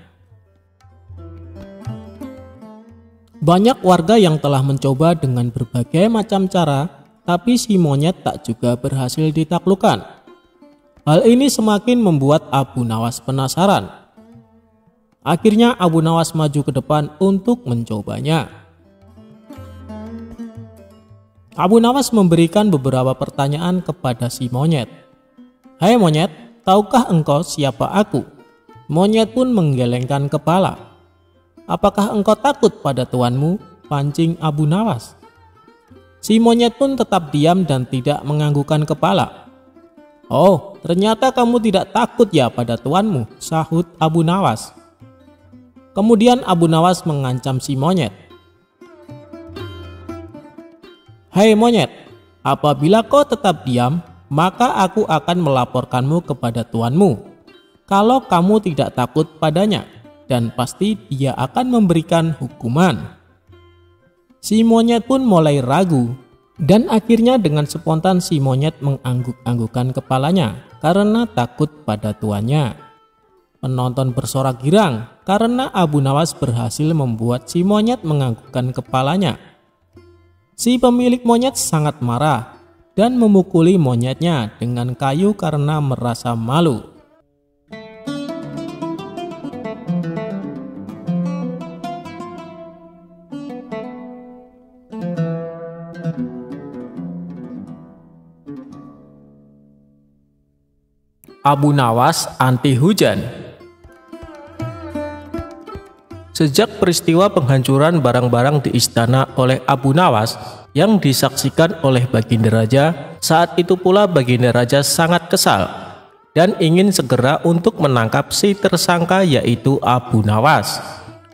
Banyak warga yang telah mencoba dengan berbagai macam cara, tapi si monyet tak juga berhasil ditaklukkan. Hal ini semakin membuat Abu Nawas penasaran. Akhirnya Abu Nawas maju ke depan untuk mencobanya. Abu Nawas memberikan beberapa pertanyaan kepada si monyet. "Hai monyet, tahukah engkau siapa aku?" Monyet pun menggelengkan kepala. "Apakah engkau takut pada tuanmu?" pancing Abu Nawas. Si monyet pun tetap diam dan tidak menganggukkan kepala. "Oh, ternyata kamu tidak takut ya pada tuanmu," sahut Abu Nawas. Kemudian Abu Nawas mengancam si monyet. "Hai monyet, apabila kau tetap diam, maka aku akan melaporkanmu kepada tuanmu. Kalau kamu tidak takut padanya, dan pasti dia akan memberikan hukuman." Si monyet pun mulai ragu, dan akhirnya dengan spontan si monyet mengangguk-anggukkan kepalanya karena takut pada tuannya. Penonton bersorak girang karena Abu Nawas berhasil membuat si monyet menganggukkan kepalanya. Si pemilik monyet sangat marah dan memukuli monyetnya dengan kayu karena merasa malu. Abu Nawas anti hujan. Sejak peristiwa penghancuran barang-barang di istana oleh Abu Nawas yang disaksikan oleh Baginda Raja, saat itu pula Baginda Raja sangat kesal dan ingin segera untuk menangkap si tersangka yaitu Abu Nawas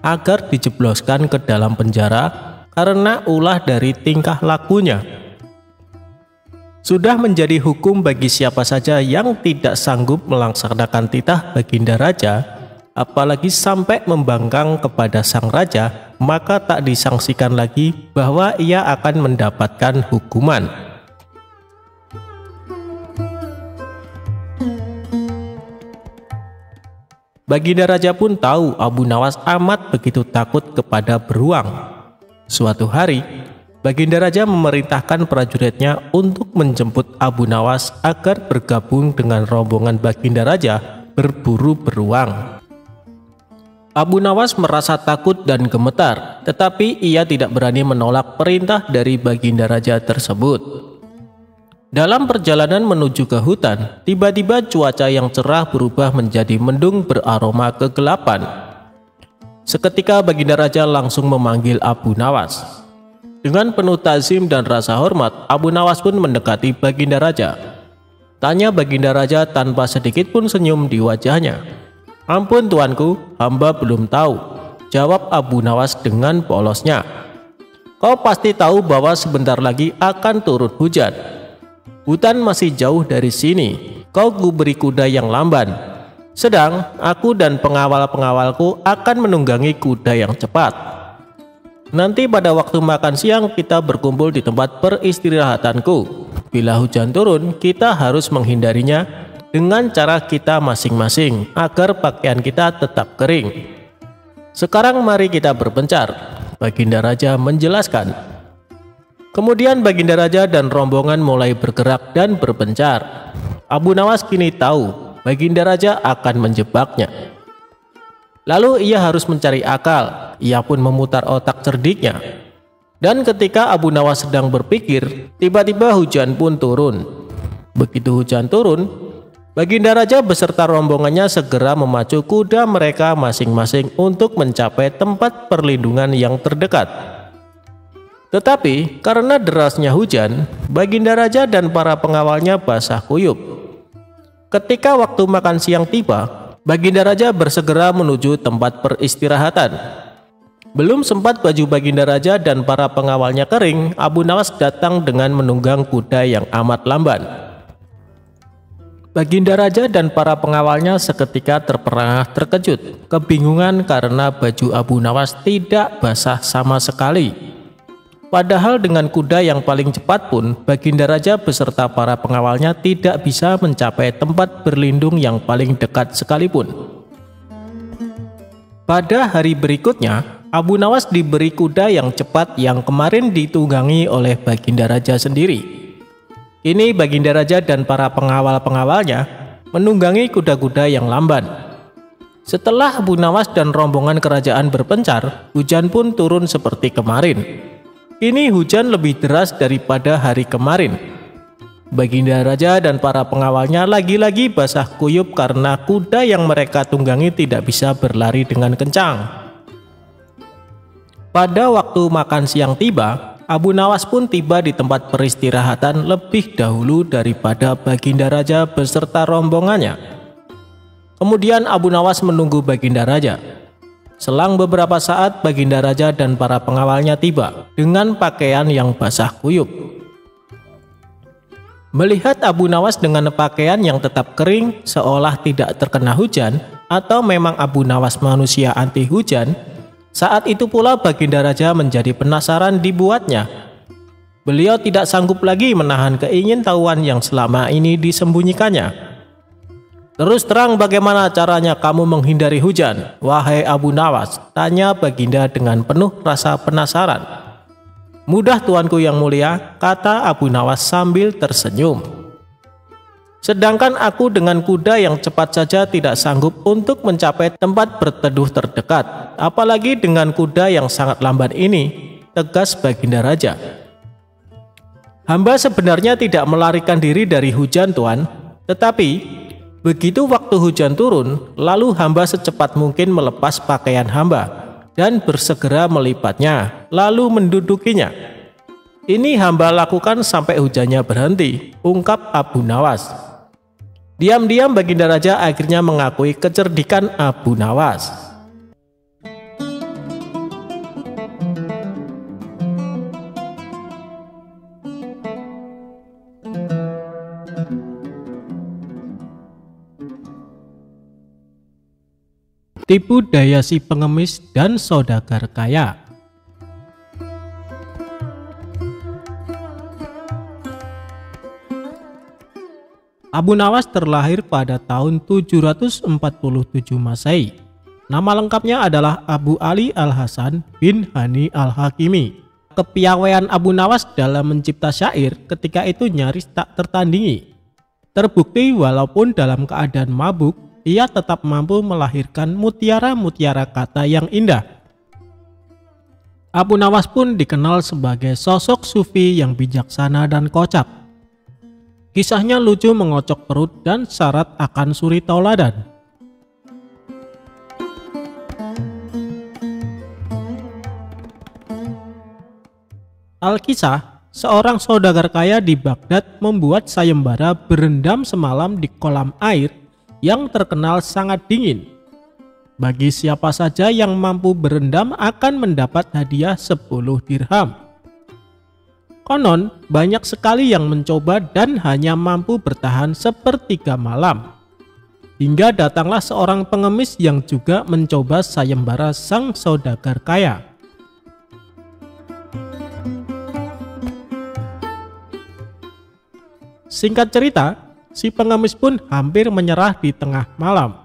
agar dijebloskan ke dalam penjara karena ulah dari tingkah lakunya. Sudah menjadi hukum bagi siapa saja yang tidak sanggup melaksanakan titah Baginda Raja, apalagi sampai membangkang kepada sang raja, maka tak disangsikan lagi bahwa ia akan mendapatkan hukuman. Baginda Raja pun tahu Abu Nawas amat begitu takut kepada beruang. Suatu hari, Baginda Raja memerintahkan prajuritnya untuk menjemput Abu Nawas agar bergabung dengan rombongan Baginda Raja berburu beruang. Abu Nawas merasa takut dan gemetar, tetapi ia tidak berani menolak perintah dari Baginda Raja tersebut. Dalam perjalanan menuju ke hutan, tiba-tiba cuaca yang cerah berubah menjadi mendung beraroma kegelapan. Seketika Baginda Raja langsung memanggil Abu Nawas. Dengan penuh ta'zim dan rasa hormat, Abu Nawas pun mendekati Baginda Raja. Tanya Baginda Raja tanpa sedikit pun senyum di wajahnya. "Ampun tuanku, hamba belum tahu," jawab Abu Nawas dengan polosnya. "Kau pasti tahu bahwa sebentar lagi akan turun hujan. Hutan masih jauh dari sini. Kau kuberi kuda yang lamban. Sedang aku dan pengawal-pengawalku akan menunggangi kuda yang cepat. Nanti pada waktu makan siang kita berkumpul di tempat peristirahatanku. Bila hujan turun, kita harus menghindarinya dengan cara kita masing-masing agar pakaian kita tetap kering. Sekarang mari kita berpencar," Baginda Raja menjelaskan. Kemudian Baginda Raja dan rombongan mulai bergerak dan berpencar. Abu Nawas kini tahu Baginda Raja akan menjebaknya. Lalu ia harus mencari akal. Ia pun memutar otak cerdiknya. Dan ketika Abu Nawas sedang berpikir, tiba-tiba hujan pun turun. Begitu hujan turun, Baginda Raja beserta rombongannya segera memacu kuda mereka masing-masing untuk mencapai tempat perlindungan yang terdekat. Tetapi karena derasnya hujan, Baginda Raja dan para pengawalnya basah kuyup. Ketika waktu makan siang tiba, Baginda Raja bersegera menuju tempat peristirahatan. Belum sempat baju Baginda Raja dan para pengawalnya kering, Abu Nawas datang dengan menunggang kuda yang amat lamban. Baginda Raja dan para pengawalnya seketika terperangah terkejut, kebingungan karena baju Abu Nawas tidak basah sama sekali. Padahal dengan kuda yang paling cepat pun, Baginda Raja beserta para pengawalnya tidak bisa mencapai tempat berlindung yang paling dekat sekalipun. Pada hari berikutnya, Abu Nawas diberi kuda yang cepat yang kemarin ditunggangi oleh Baginda Raja sendiri. Kini Baginda Raja dan para pengawal-pengawalnya menunggangi kuda-kuda yang lamban. Setelah Abu Nawas dan rombongan kerajaan berpencar, hujan pun turun seperti kemarin. Kini hujan lebih deras daripada hari kemarin. Baginda Raja dan para pengawalnya lagi-lagi basah kuyup karena kuda yang mereka tunggangi tidak bisa berlari dengan kencang. Pada waktu makan siang tiba, Abu Nawas pun tiba di tempat peristirahatan lebih dahulu daripada Baginda Raja beserta rombongannya. Kemudian Abu Nawas menunggu Baginda Raja. Selang beberapa saat, Baginda Raja dan para pengawalnya tiba dengan pakaian yang basah kuyup. Melihat Abu Nawas dengan pakaian yang tetap kering seolah tidak terkena hujan, atau memang Abu Nawas manusia anti hujan, saat itu pula Baginda Raja menjadi penasaran dibuatnya. Beliau tidak sanggup lagi menahan keingintahuan yang selama ini disembunyikannya. "Terus terang bagaimana caranya kamu menghindari hujan, wahai Abu Nawas?" tanya Baginda dengan penuh rasa penasaran. "Mudah tuanku yang mulia," kata Abu Nawas sambil tersenyum. "Sedangkan aku dengan kuda yang cepat saja tidak sanggup untuk mencapai tempat berteduh terdekat, apalagi dengan kuda yang sangat lamban ini," tegas Baginda Raja. "Hamba sebenarnya tidak melarikan diri dari hujan, tuan. Tetapi begitu waktu hujan turun, lalu hamba secepat mungkin melepas pakaian hamba dan bersegera melipatnya, lalu mendudukinya. Ini hamba lakukan sampai hujannya berhenti," ungkap Abu Nawas. Diam-diam Baginda Raja akhirnya mengakui kecerdikan Abu Nawas. Tipu daya si pengemis dan saudagar kaya. Abu Nawas terlahir pada tahun 747 Masehi. Nama lengkapnya adalah Abu Ali Al-Hasan bin Hani Al-Hakimi. Kepiawaian Abu Nawas dalam mencipta syair ketika itu nyaris tak tertandingi. Terbukti walaupun dalam keadaan mabuk, ia tetap mampu melahirkan mutiara-mutiara kata yang indah. Abu Nawas pun dikenal sebagai sosok sufi yang bijaksana dan kocak. Kisahnya lucu, mengocok perut, dan syarat akan suri tauladan. Alkisah, seorang saudagar kaya di Baghdad membuat sayembara berendam semalam di kolam air yang terkenal sangat dingin. Bagi siapa saja yang mampu berendam akan mendapat hadiah 10 dirham. Konon, banyak sekali yang mencoba dan hanya mampu bertahan sepertiga malam. Hingga datanglah seorang pengemis yang juga mencoba sayembara sang saudagar kaya. Singkat cerita, si pengemis pun hampir menyerah di tengah malam.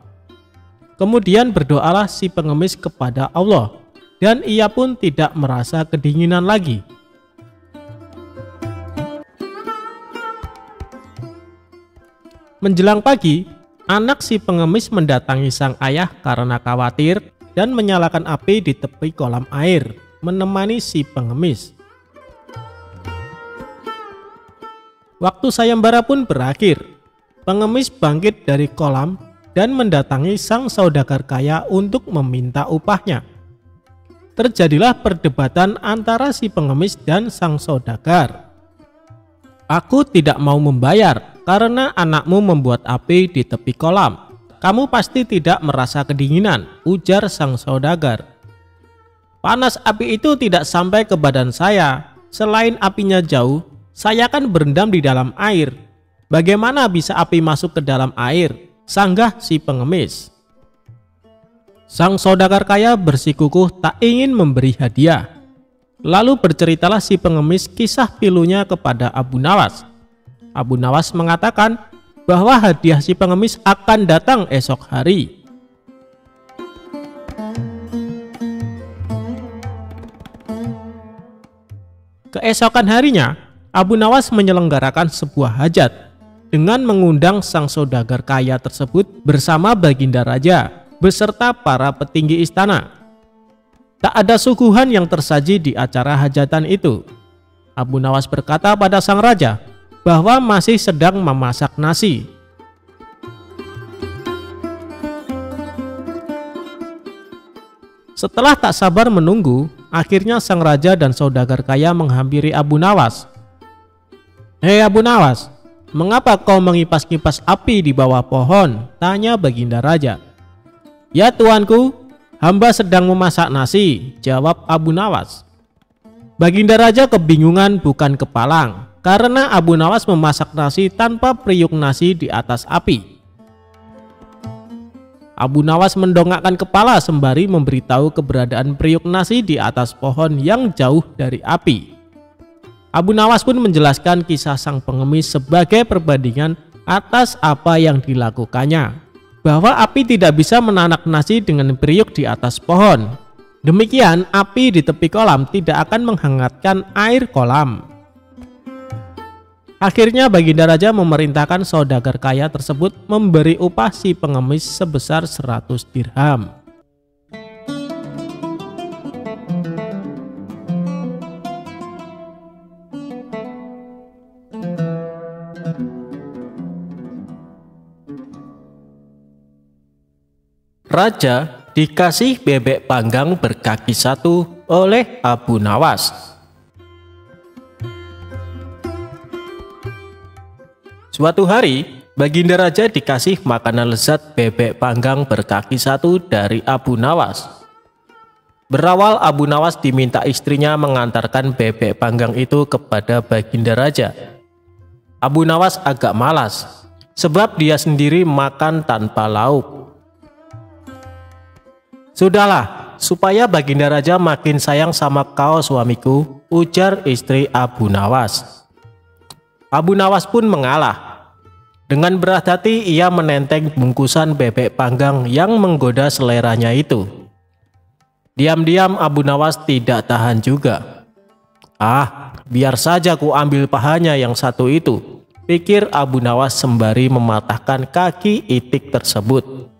Kemudian berdoalah si pengemis kepada Allah, dan ia pun tidak merasa kedinginan lagi. Menjelang pagi, anak si pengemis mendatangi sang ayah karena khawatir dan menyalakan api di tepi kolam air, menemani si pengemis. Waktu sayembara pun berakhir. Pengemis bangkit dari kolam dan mendatangi sang saudagar kaya untuk meminta upahnya. Terjadilah perdebatan antara si pengemis dan sang saudagar. "Aku tidak mau membayar karena anakmu membuat api di tepi kolam. Kamu pasti tidak merasa kedinginan," ujar sang saudagar. "Panas api itu tidak sampai ke badan saya. Selain apinya jauh, saya kan berendam di dalam air. Bagaimana bisa api masuk ke dalam air?" sanggah si pengemis. Sang saudagar kaya bersikukuh tak ingin memberi hadiah. Lalu berceritalah si pengemis kisah pilunya kepada Abu Nawas. Abu Nawas mengatakan bahwa hadiah si pengemis akan datang esok hari. Keesokan harinya, Abu Nawas menyelenggarakan sebuah hajat dengan mengundang sang saudagar kaya tersebut bersama Baginda Raja beserta para petinggi istana. Tak ada suguhan yang tersaji di acara hajatan itu. Abu Nawas berkata pada sang raja bahwa masih sedang memasak nasi. Setelah tak sabar menunggu, akhirnya sang raja dan saudagar kaya menghampiri Abu Nawas. "Hei Abu Nawas, mengapa kau mengipas-kipas api di bawah pohon?" tanya Baginda Raja. "Ya tuanku, hamba sedang memasak nasi," jawab Abu Nawas. Baginda Raja kebingungan bukan kepalang karena Abu Nawas memasak nasi tanpa periuk nasi di atas api. Abu Nawas mendongakkan kepala sembari memberitahu keberadaan periuk nasi di atas pohon yang jauh dari api. Abu Nawas pun menjelaskan kisah sang pengemis sebagai perbandingan atas apa yang dilakukannya, bahwa api tidak bisa menanak nasi dengan periuk di atas pohon. Demikian, api di tepi kolam tidak akan menghangatkan air kolam. Akhirnya Baginda Raja memerintahkan saudagar kaya tersebut memberi upah si pengemis sebesar 100 dirham. Raja dikasih bebek panggang berkaki 1 oleh Abu Nawas. Suatu hari, Baginda Raja dikasih makanan lezat bebek panggang berkaki 1 dari Abu Nawas. Berawal Abu Nawas diminta istrinya mengantarkan bebek panggang itu kepada Baginda Raja. Abu Nawas agak malas, sebab dia sendiri makan tanpa lauk. "Sudahlah, supaya Baginda Raja makin sayang sama kau suamiku," ujar istri Abu Nawas. Abu Nawas pun mengalah. Dengan berat hati ia menenteng bungkusan bebek panggang yang menggoda seleranya itu. Diam-diam Abu Nawas tidak tahan juga. Biar saja ku ambil pahanya yang satu itu," pikir Abu Nawas sembari mematahkan kaki itik tersebut.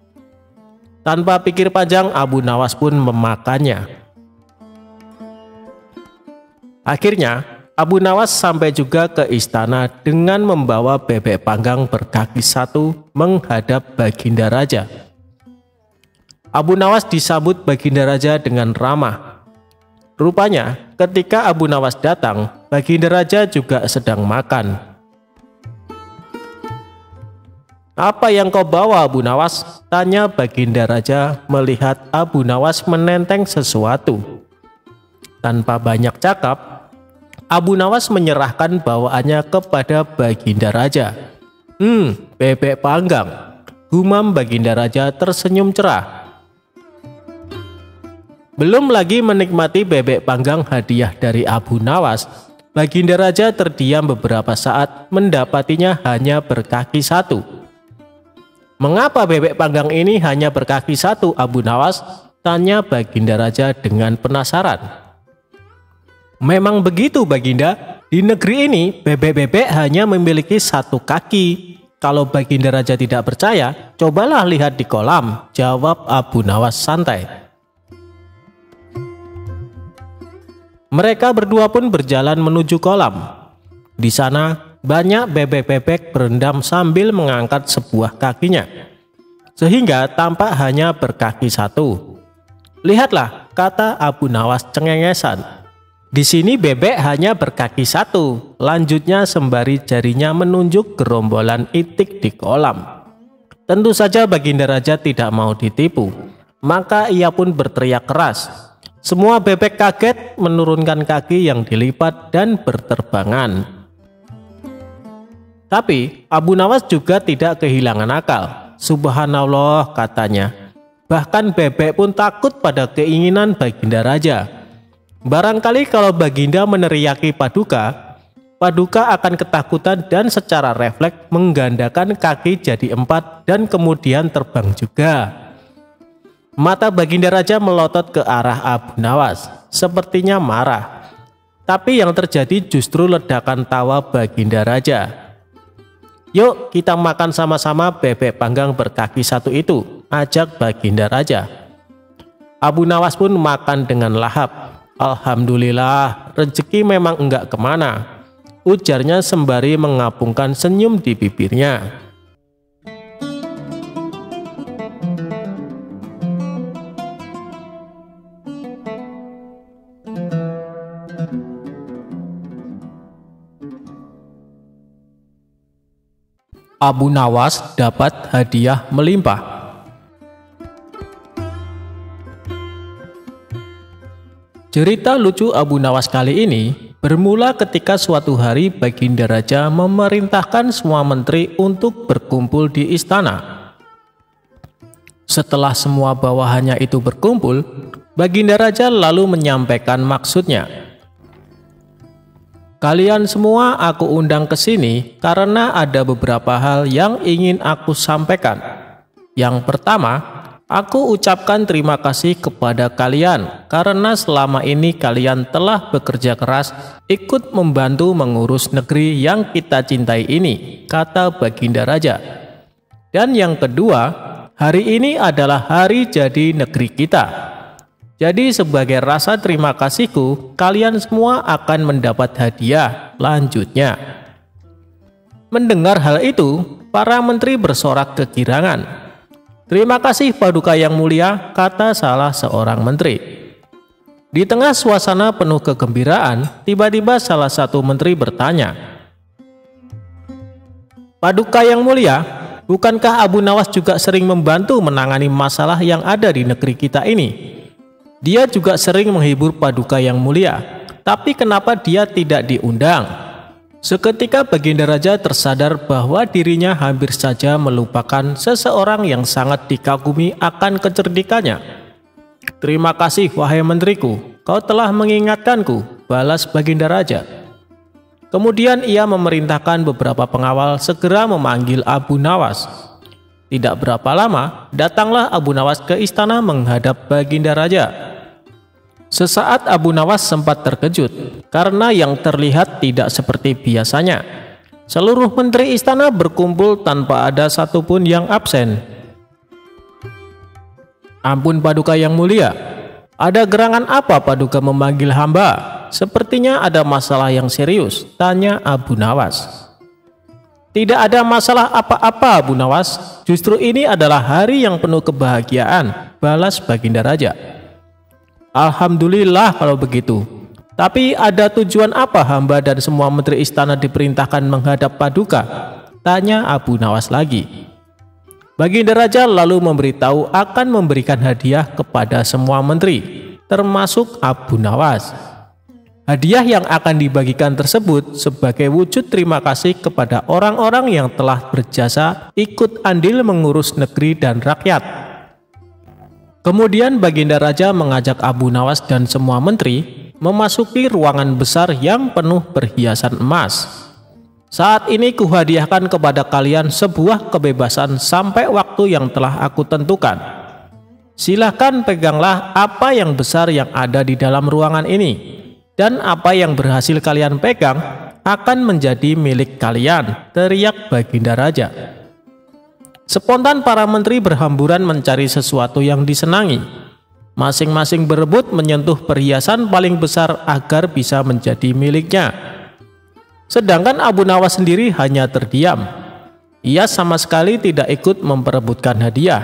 Tanpa pikir panjang, Abu Nawas pun memakannya. Akhirnya, Abu Nawas sampai juga ke istana dengan membawa bebek panggang berkaki 1 menghadap Baginda Raja. Abu Nawas disambut Baginda Raja dengan ramah. Rupanya ketika Abu Nawas datang, Baginda Raja juga sedang makan. "Apa yang kau bawa, Abu Nawas?" tanya Baginda Raja melihat Abu Nawas menenteng sesuatu. Tanpa banyak cakap, Abu Nawas menyerahkan bawaannya kepada Baginda Raja. Bebek panggang," gumam Baginda Raja tersenyum cerah. Belum lagi menikmati bebek panggang hadiah dari Abu Nawas, Baginda Raja terdiam beberapa saat mendapatinya hanya berkaki satu. "Mengapa bebek panggang ini hanya berkaki satu, Abu Nawas?" tanya Baginda Raja dengan penasaran. "Memang begitu, Baginda. Di negeri ini bebek-bebek hanya memiliki satu kaki. Kalau Baginda Raja tidak percaya, cobalah lihat di kolam," jawab Abu Nawas santai. Mereka berdua pun berjalan menuju kolam. Di sana banyak bebek-bebek berendam sambil mengangkat sebuah kakinya, sehingga tampak hanya berkaki satu. "Lihatlah," kata Abu Nawas cengengesan. "Di sini bebek hanya berkaki satu," lanjutnya sembari jarinya menunjuk gerombolan itik di kolam. Tentu saja Baginda Raja tidak mau ditipu, maka ia pun berteriak keras. Semua bebek kaget menurunkan kaki yang dilipat dan berterbangan. Tapi Abu Nawas juga tidak kehilangan akal. "Subhanallah," katanya. "Bahkan bebek pun takut pada keinginan Baginda Raja. Barangkali kalau Baginda meneriaki Paduka, Paduka akan ketakutan dan secara refleks menggandakan kaki jadi 4 dan kemudian terbang juga." Mata Baginda Raja melotot ke arah Abu Nawas, sepertinya marah. Tapi yang terjadi justru ledakan tawa Baginda Raja. "Yuk kita makan sama-sama bebek panggang berkaki satu itu," ajak Baginda Raja. Abu Nawas pun makan dengan lahap. "Alhamdulillah, rezeki memang enggak kemana," ujarnya sembari mengapungkan senyum di bibirnya. Abu Nawas dapat hadiah melimpah. Cerita lucu Abu Nawas kali ini bermula ketika suatu hari Baginda Raja memerintahkan semua menteri untuk berkumpul di istana. Setelah semua bawahannya itu berkumpul, Baginda Raja lalu menyampaikan maksudnya. "Kalian semua aku undang ke sini karena ada beberapa hal yang ingin aku sampaikan. Yang pertama, aku ucapkan terima kasih kepada kalian karena selama ini kalian telah bekerja keras ikut membantu mengurus negeri yang kita cintai ini," kata Baginda Raja. "Dan yang kedua, hari ini adalah hari jadi negeri kita. Jadi sebagai rasa terima kasihku, kalian semua akan mendapat hadiah," lanjutnya. Mendengar hal itu, para menteri bersorak kegirangan. "Terima kasih Paduka yang mulia," kata salah seorang menteri. Di tengah suasana penuh kegembiraan, tiba-tiba salah satu menteri bertanya, "Paduka yang mulia, bukankah Abu Nawas juga sering membantu menangani masalah yang ada di negeri kita ini? Dia juga sering menghibur Paduka yang mulia, tapi kenapa dia tidak diundang?" Seketika Baginda Raja tersadar bahwa dirinya hampir saja melupakan seseorang yang sangat dikagumi akan kecerdikannya. "Terima kasih wahai menteriku, kau telah mengingatkanku," balas Baginda Raja. Kemudian ia memerintahkan beberapa pengawal segera memanggil Abu Nawas. Tidak berapa lama, datanglah Abu Nawas ke istana menghadap Baginda Raja. Sesaat Abu Nawas sempat terkejut karena yang terlihat tidak seperti biasanya. Seluruh menteri istana berkumpul tanpa ada satupun yang absen. "Ampun Paduka yang mulia, ada gerangan apa Paduka memanggil hamba? Sepertinya ada masalah yang serius," tanya Abu Nawas. "Tidak ada masalah apa-apa Abu Nawas, justru ini adalah hari yang penuh kebahagiaan," balas Baginda Raja. Alhamdulillah kalau begitu. Tapi ada tujuan apa hamba dan semua menteri istana diperintahkan menghadap Paduka? Tanya Abu Nawas lagi. Baginda Raja lalu memberitahu akan memberikan hadiah kepada semua menteri, termasuk Abu Nawas. Hadiah yang akan dibagikan tersebut sebagai wujud terima kasih kepada orang-orang yang telah berjasa ikut andil mengurus negeri dan rakyat. Kemudian Baginda Raja mengajak Abu Nawas dan semua menteri memasuki ruangan besar yang penuh perhiasan emas. Saat ini kuhadiahkan kepada kalian sebuah kebebasan sampai waktu yang telah aku tentukan. Silahkan peganglah apa yang besar yang ada di dalam ruangan ini, dan apa yang berhasil kalian pegang akan menjadi milik kalian, teriak Baginda Raja. Spontan para menteri berhamburan mencari sesuatu yang disenangi. Masing-masing berebut menyentuh perhiasan paling besar agar bisa menjadi miliknya. Sedangkan Abu Nawas sendiri hanya terdiam. Ia sama sekali tidak ikut memperebutkan hadiah.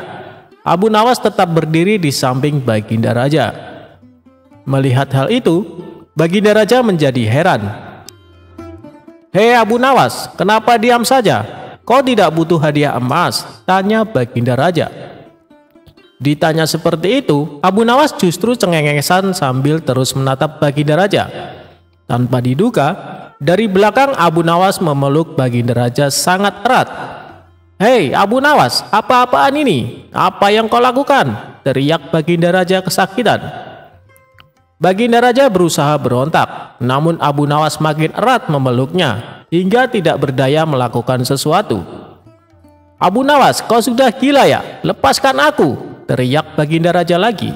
Abu Nawas tetap berdiri di samping Baginda Raja. Melihat hal itu, Baginda Raja menjadi heran. "Hei Abu Nawas, kenapa diam saja? Kau tidak butuh hadiah emas?" tanya Baginda Raja. Ditanya seperti itu, Abu Nawas justru cengengesan sambil terus menatap Baginda Raja. Tanpa diduga, dari belakang Abu Nawas memeluk Baginda Raja sangat erat. "Hei Abu Nawas, apa-apaan ini? Apa yang kau lakukan?" teriak Baginda Raja kesakitan. Baginda Raja berusaha berontak, namun Abu Nawas makin erat memeluknya hingga tidak berdaya melakukan sesuatu. "Abu Nawas, kau sudah gila ya? Lepaskan aku!" teriak Baginda Raja lagi.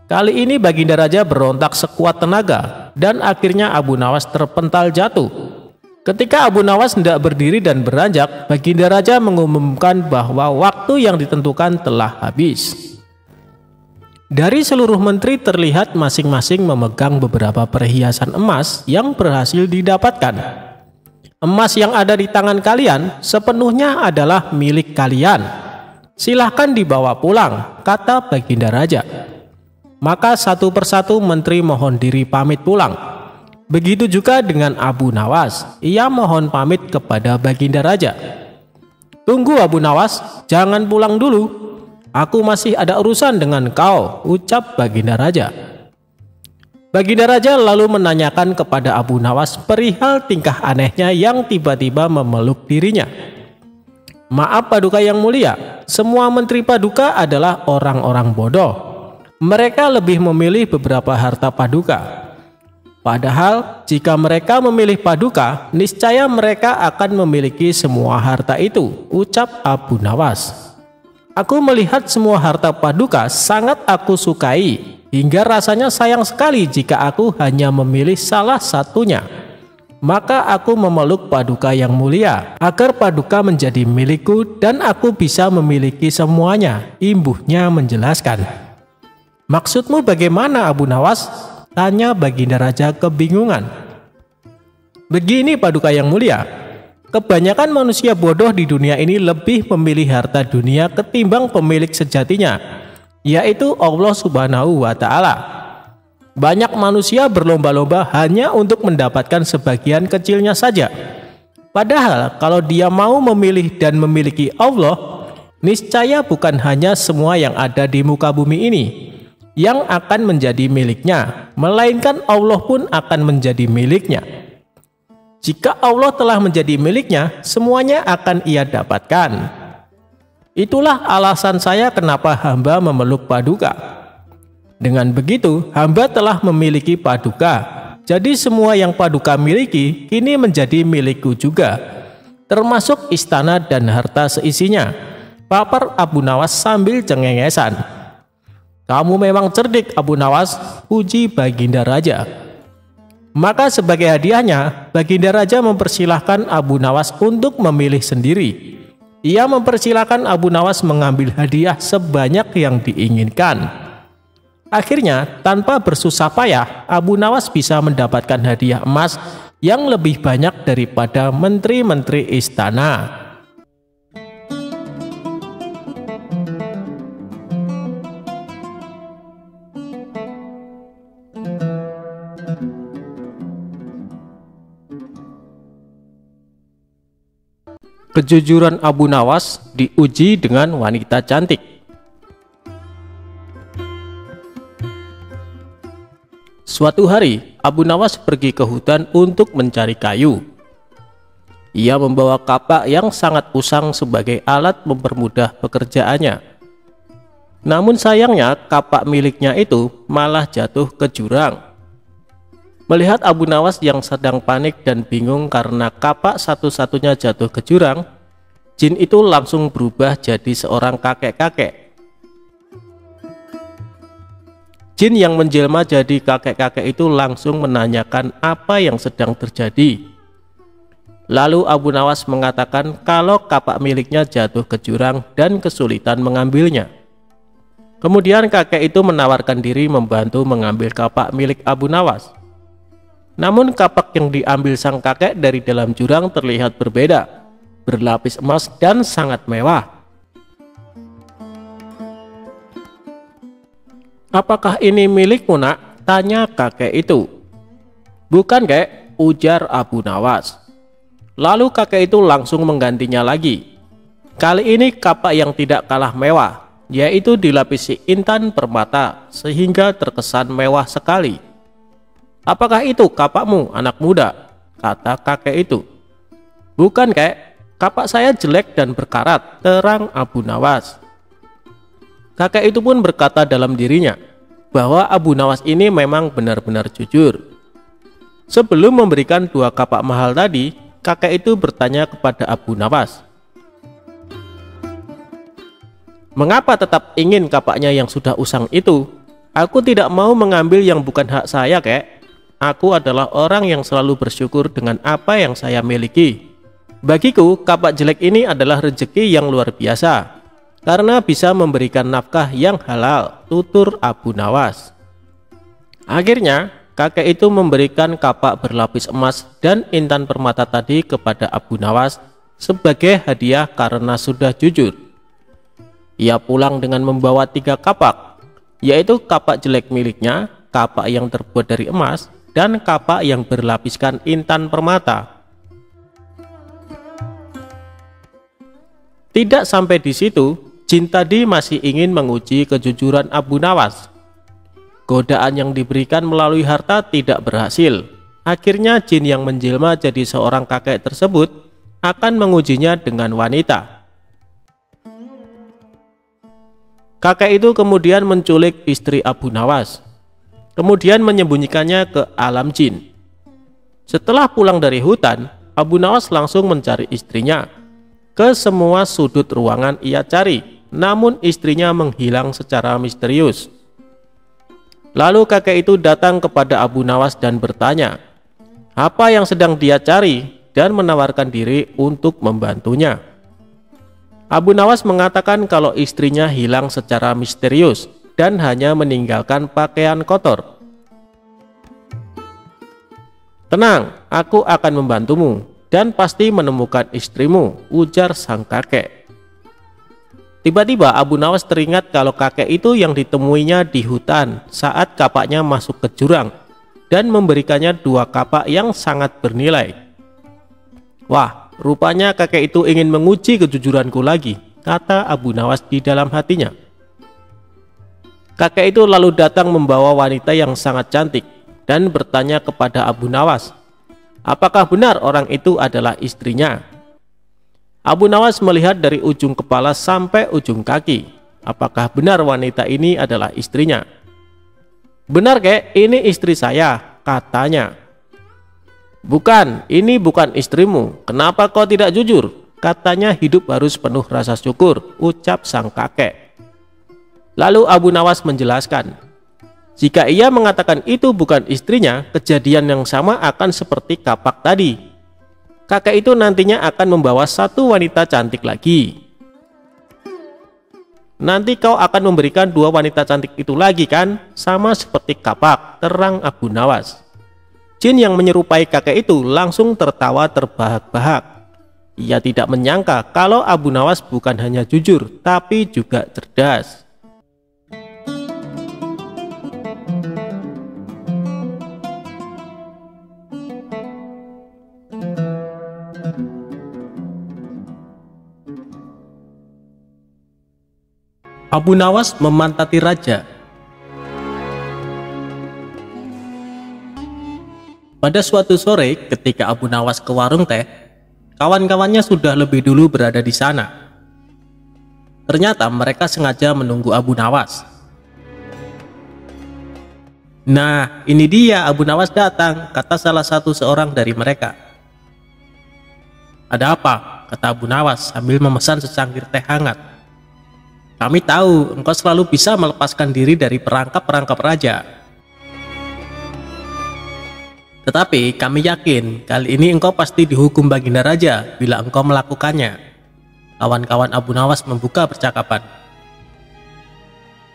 Kali ini Baginda Raja berontak sekuat tenaga dan akhirnya Abu Nawas terpental jatuh. Ketika Abu Nawas hendak berdiri dan beranjak, Baginda Raja mengumumkan bahwa waktu yang ditentukan telah habis. Dari seluruh menteri terlihat masing-masing memegang beberapa perhiasan emas yang berhasil didapatkan. "Emas yang ada di tangan kalian sepenuhnya adalah milik kalian. Silahkan dibawa pulang," kata Baginda Raja. Maka satu persatu menteri mohon diri pamit pulang. Begitu juga dengan Abu Nawas, ia mohon pamit kepada Baginda Raja. "Tunggu Abu Nawas, jangan pulang dulu. Aku masih ada urusan dengan kau," ucap Baginda Raja. Baginda Raja lalu menanyakan kepada Abu Nawas perihal tingkah anehnya yang tiba-tiba memeluk dirinya. "Maaf Paduka yang mulia, semua menteri Paduka adalah orang-orang bodoh. Mereka lebih memilih beberapa harta Paduka. Padahal jika mereka memilih Paduka, niscaya mereka akan memiliki semua harta itu," ucap Abu Nawas. "Aku melihat semua harta Paduka sangat aku sukai, hingga rasanya sayang sekali jika aku hanya memilih salah satunya. Maka aku memeluk Paduka yang mulia agar Paduka menjadi milikku dan aku bisa memiliki semuanya," imbuhnya menjelaskan. "Maksudmu bagaimana Abu Nawas?" tanya Baginda Raja kebingungan. "Begini Paduka yang mulia, kebanyakan manusia bodoh di dunia ini lebih memilih harta dunia ketimbang pemilik sejatinya, yaitu Allah Subhanahu wa Ta'ala. Banyak manusia berlomba-lomba hanya untuk mendapatkan sebagian kecilnya saja. Padahal kalau dia mau memilih dan memiliki Allah, niscaya bukan hanya semua yang ada di muka bumi ini yang akan menjadi miliknya, melainkan Allah pun akan menjadi miliknya. Jika Allah telah menjadi miliknya, semuanya akan ia dapatkan. Itulah alasan saya kenapa hamba memeluk Paduka. Dengan begitu, hamba telah memiliki Paduka. Jadi semua yang Paduka miliki kini menjadi milikku juga, termasuk istana dan harta seisinya," papar Abu Nawas sambil cengengesan. "Kamu memang cerdik Abu Nawas," puji Baginda Raja. Maka sebagai hadiahnya, Baginda Raja mempersilahkan Abu Nawas untuk memilih sendiri. Ia mempersilahkan Abu Nawas mengambil hadiah sebanyak yang diinginkan. Akhirnya, tanpa bersusah payah, Abu Nawas bisa mendapatkan hadiah emas yang lebih banyak daripada menteri-menteri istana. Kejujuran Abu Nawas diuji dengan wanita cantik. Suatu hari, Abu Nawas pergi ke hutan untuk mencari kayu. Ia membawa kapak yang sangat usang sebagai alat mempermudah pekerjaannya. Namun sayangnya, kapak miliknya itu malah jatuh ke jurang. Melihat Abu Nawas yang sedang panik dan bingung karena kapak satu-satunya jatuh ke jurang, jin itu langsung berubah jadi seorang kakek-kakek. Jin yang menjelma jadi kakek-kakek itu langsung menanyakan apa yang sedang terjadi. Lalu Abu Nawas mengatakan kalau kapak miliknya jatuh ke jurang dan kesulitan mengambilnya. Kemudian kakek itu menawarkan diri membantu mengambil kapak milik Abu Nawas. Namun kapak yang diambil sang kakek dari dalam jurang terlihat berbeda, berlapis emas dan sangat mewah. "Apakah ini milikmu, nak?" tanya kakek itu. "Bukan, kek," ujar Abu Nawas. Lalu kakek itu langsung menggantinya lagi. Kali ini kapak yang tidak kalah mewah, yaitu dilapisi intan permata sehingga terkesan mewah sekali. "Apakah itu kapakmu, anak muda?" kata kakek itu. "Bukan, kek, kapak saya jelek dan berkarat," terang Abu Nawas. Kakek itu pun berkata dalam dirinya bahwa Abu Nawas ini memang benar-benar jujur. Sebelum memberikan dua kapak mahal tadi, kakek itu bertanya kepada Abu Nawas, "Mengapa tetap ingin kapaknya yang sudah usang itu? Aku tidak mau mengambil yang bukan hak saya, kek. Aku adalah orang yang selalu bersyukur dengan apa yang saya miliki. Bagiku, kapak jelek ini adalah rezeki yang luar biasa, karena bisa memberikan nafkah yang halal," tutur Abu Nawas. Akhirnya, kakek itu memberikan kapak berlapis emas dan intan permata tadi kepada Abu Nawas sebagai hadiah karena sudah jujur. Ia pulang dengan membawa 3 kapak, yaitu kapak jelek miliknya, kapak yang terbuat dari emas, dan kapak yang berlapiskan intan permata. Tidak sampai di situ, jin tadi masih ingin menguji kejujuran Abu Nawas. Godaan yang diberikan melalui harta tidak berhasil. Akhirnya jin yang menjelma jadi seorang kakek tersebut akan mengujinya dengan wanita. Kakek itu kemudian menculik istri Abu Nawas, kemudian menyembunyikannya ke alam jin. Setelah pulang dari hutan, Abu Nawas langsung mencari istrinya. Ke semua sudut ruangan ia cari, namun istrinya menghilang secara misterius. Lalu kakek itu datang kepada Abu Nawas dan bertanya apa yang sedang dia cari dan menawarkan diri untuk membantunya. Abu Nawas mengatakan kalau istrinya hilang secara misterius dan hanya meninggalkan pakaian kotor. "Tenang, aku akan membantumu dan pasti menemukan istrimu," ujar sang kakek. Tiba-tiba Abu Nawas teringat kalau kakek itu yang ditemuinya di hutan saat kapaknya masuk ke jurang dan memberikannya 2 kapak yang sangat bernilai. "Wah, rupanya kakek itu ingin menguji kejujuranku lagi," kata Abu Nawas di dalam hatinya. Kakek itu lalu datang membawa wanita yang sangat cantik dan bertanya kepada Abu Nawas, apakah benar orang itu adalah istrinya. Abu Nawas melihat dari ujung kepala sampai ujung kaki. Apakah benar wanita ini adalah istrinya? "Benar, kek, ini istri saya," katanya. "Bukan, ini bukan istrimu. Kenapa kau tidak jujur?" Katanya hidup harus penuh rasa syukur, ucap sang kakek. Lalu Abu Nawas menjelaskan, jika ia mengatakan itu bukan istrinya, kejadian yang sama akan seperti kapak tadi. Kakek itu nantinya akan membawa 1 wanita cantik lagi. "Nanti kau akan memberikan 2 wanita cantik itu lagi kan? Sama seperti kapak," terang Abu Nawas. Jin yang menyerupai kakek itu langsung tertawa terbahak-bahak. Ia tidak menyangka kalau Abu Nawas bukan hanya jujur, tapi juga cerdas. Abu Nawas memantati raja. Pada suatu sore ketika Abu Nawas ke warung teh, kawan-kawannya sudah lebih dulu berada di sana. Ternyata mereka sengaja menunggu Abu Nawas. "Nah, ini dia Abu Nawas datang," kata salah seorang dari mereka. "Ada apa?" kata Abu Nawas sambil memesan secangkir teh hangat. "Kami tahu engkau selalu bisa melepaskan diri dari perangkap-perangkap raja. Tetapi kami yakin kali ini engkau pasti dihukum Baginda Raja bila engkau melakukannya." Kawan-kawan Abu Nawas membuka percakapan.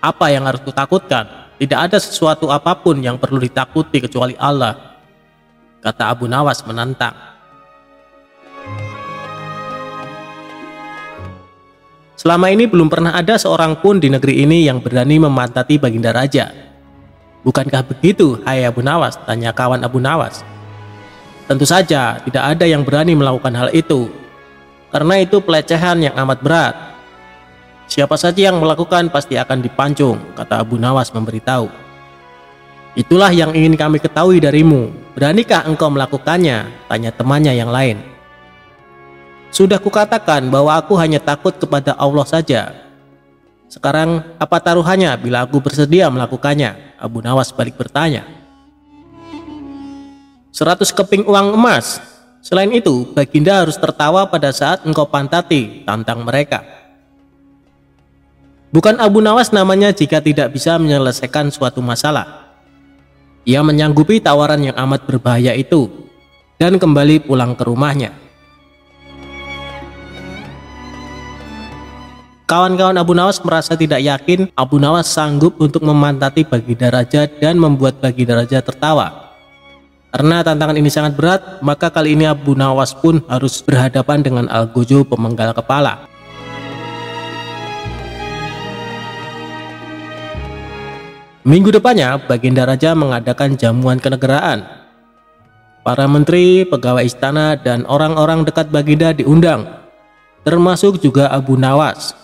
"Apa yang harus kutakutkan? Tidak ada sesuatu apapun yang perlu ditakuti kecuali Allah," kata Abu Nawas menantang. "Selama ini belum pernah ada seorang pun di negeri ini yang berani memantati Baginda Raja. Bukankah begitu, hai Abu Nawas?" tanya kawan Abu Nawas. "Tentu saja tidak ada yang berani melakukan hal itu, karena itu pelecehan yang amat berat. Siapa saja yang melakukan pasti akan dipancung," kata Abu Nawas memberitahu. "Itulah yang ingin kami ketahui darimu. Beranikah engkau melakukannya?" tanya temannya yang lain. "Sudah kukatakan bahwa aku hanya takut kepada Allah saja. Sekarang apa taruhannya bila aku bersedia melakukannya?" Abu Nawas balik bertanya. "100 keping uang emas. Selain itu, Baginda harus tertawa pada saat engkau pantati," tantang mereka. Bukan Abu Nawas namanya jika tidak bisa menyelesaikan suatu masalah. Ia menyanggupi tawaran yang amat berbahaya itu dan kembali pulang ke rumahnya. Kawan-kawan Abu Nawas merasa tidak yakin Abu Nawas sanggup untuk memantati Baginda Raja dan membuat Baginda Raja tertawa. Karena tantangan ini sangat berat, maka kali ini Abu Nawas pun harus berhadapan dengan Algojo pemenggal kepala. Minggu depannya, Baginda Raja mengadakan jamuan kenegaraan. Para menteri, pegawai istana, dan orang-orang dekat Baginda diundang, termasuk juga Abu Nawas.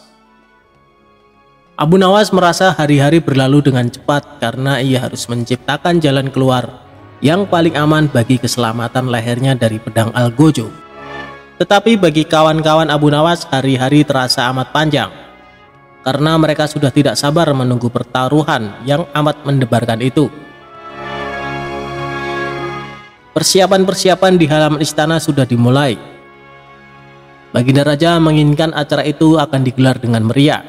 Abu Nawas merasa hari-hari berlalu dengan cepat karena ia harus menciptakan jalan keluar yang paling aman bagi keselamatan lehernya dari pedang Algojo. Tetapi bagi kawan-kawan Abu Nawas, hari-hari terasa amat panjang karena mereka sudah tidak sabar menunggu pertaruhan yang amat mendebarkan itu. Persiapan-persiapan di halaman istana sudah dimulai. Baginda Raja menginginkan acara itu akan digelar dengan meriah.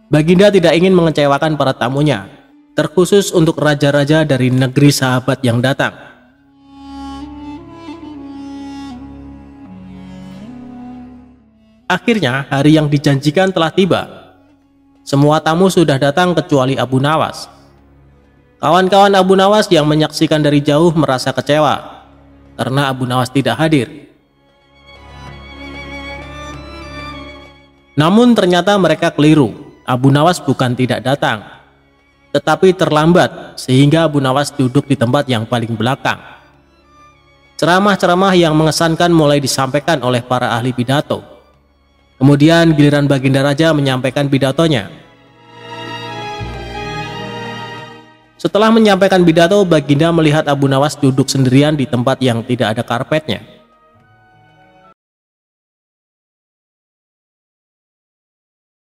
Baginda tidak ingin mengecewakan para tamunya, terkhusus untuk raja-raja dari negeri sahabat yang datang. Akhirnya hari yang dijanjikan telah tiba. Semua tamu sudah datang kecuali Abu Nawas. Kawan-kawan Abu Nawas yang menyaksikan dari jauh merasa kecewa karena Abu Nawas tidak hadir. Namun ternyata mereka keliru. Abu Nawas bukan tidak datang, tetapi terlambat sehingga Abu Nawas duduk di tempat yang paling belakang. Ceramah-ceramah yang mengesankan mulai disampaikan oleh para ahli pidato. Kemudian giliran Baginda Raja menyampaikan pidatonya. Setelah menyampaikan pidato, Baginda melihat Abu Nawas duduk sendirian di tempat yang tidak ada karpetnya.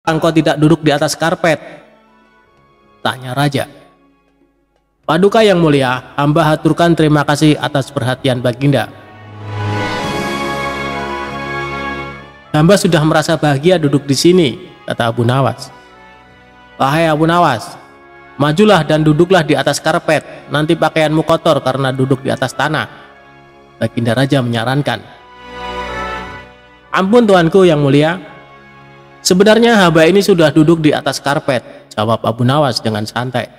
"Engkau tidak duduk di atas karpet?" tanya Raja. "Paduka yang mulia, hamba haturkan terima kasih atas perhatian Baginda. Hamba sudah merasa bahagia duduk di sini," kata Abu Nawas. "Wahai Abu Nawas, majulah dan duduklah di atas karpet, nanti pakaianmu kotor karena duduk di atas tanah," Baginda Raja menyarankan. "Ampun tuanku yang mulia, sebenarnya hamba ini sudah duduk di atas karpet," jawab Abu Nawas dengan santai.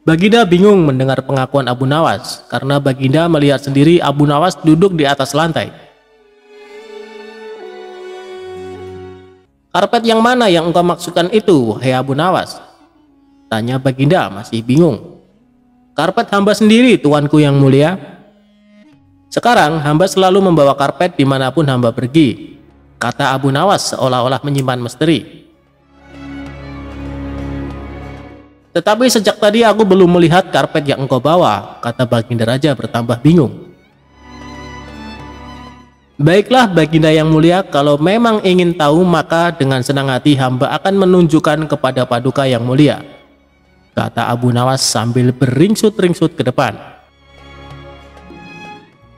Baginda bingung mendengar pengakuan Abu Nawas karena Baginda melihat sendiri Abu Nawas duduk di atas lantai. "Karpet yang mana yang engkau maksudkan itu, hei Abu Nawas?" tanya Baginda masih bingung. "Karpet hamba sendiri, tuanku yang mulia. Sekarang hamba selalu membawa karpet dimanapun hamba pergi," kata Abu Nawas seolah-olah menyimpan misteri. Tetapi sejak tadi aku belum melihat karpet yang engkau bawa, kata Baginda Raja bertambah bingung. Baiklah Baginda yang mulia, kalau memang ingin tahu maka dengan senang hati hamba akan menunjukkan kepada Paduka yang mulia, kata Abu Nawas sambil beringsut-ringsut ke depan.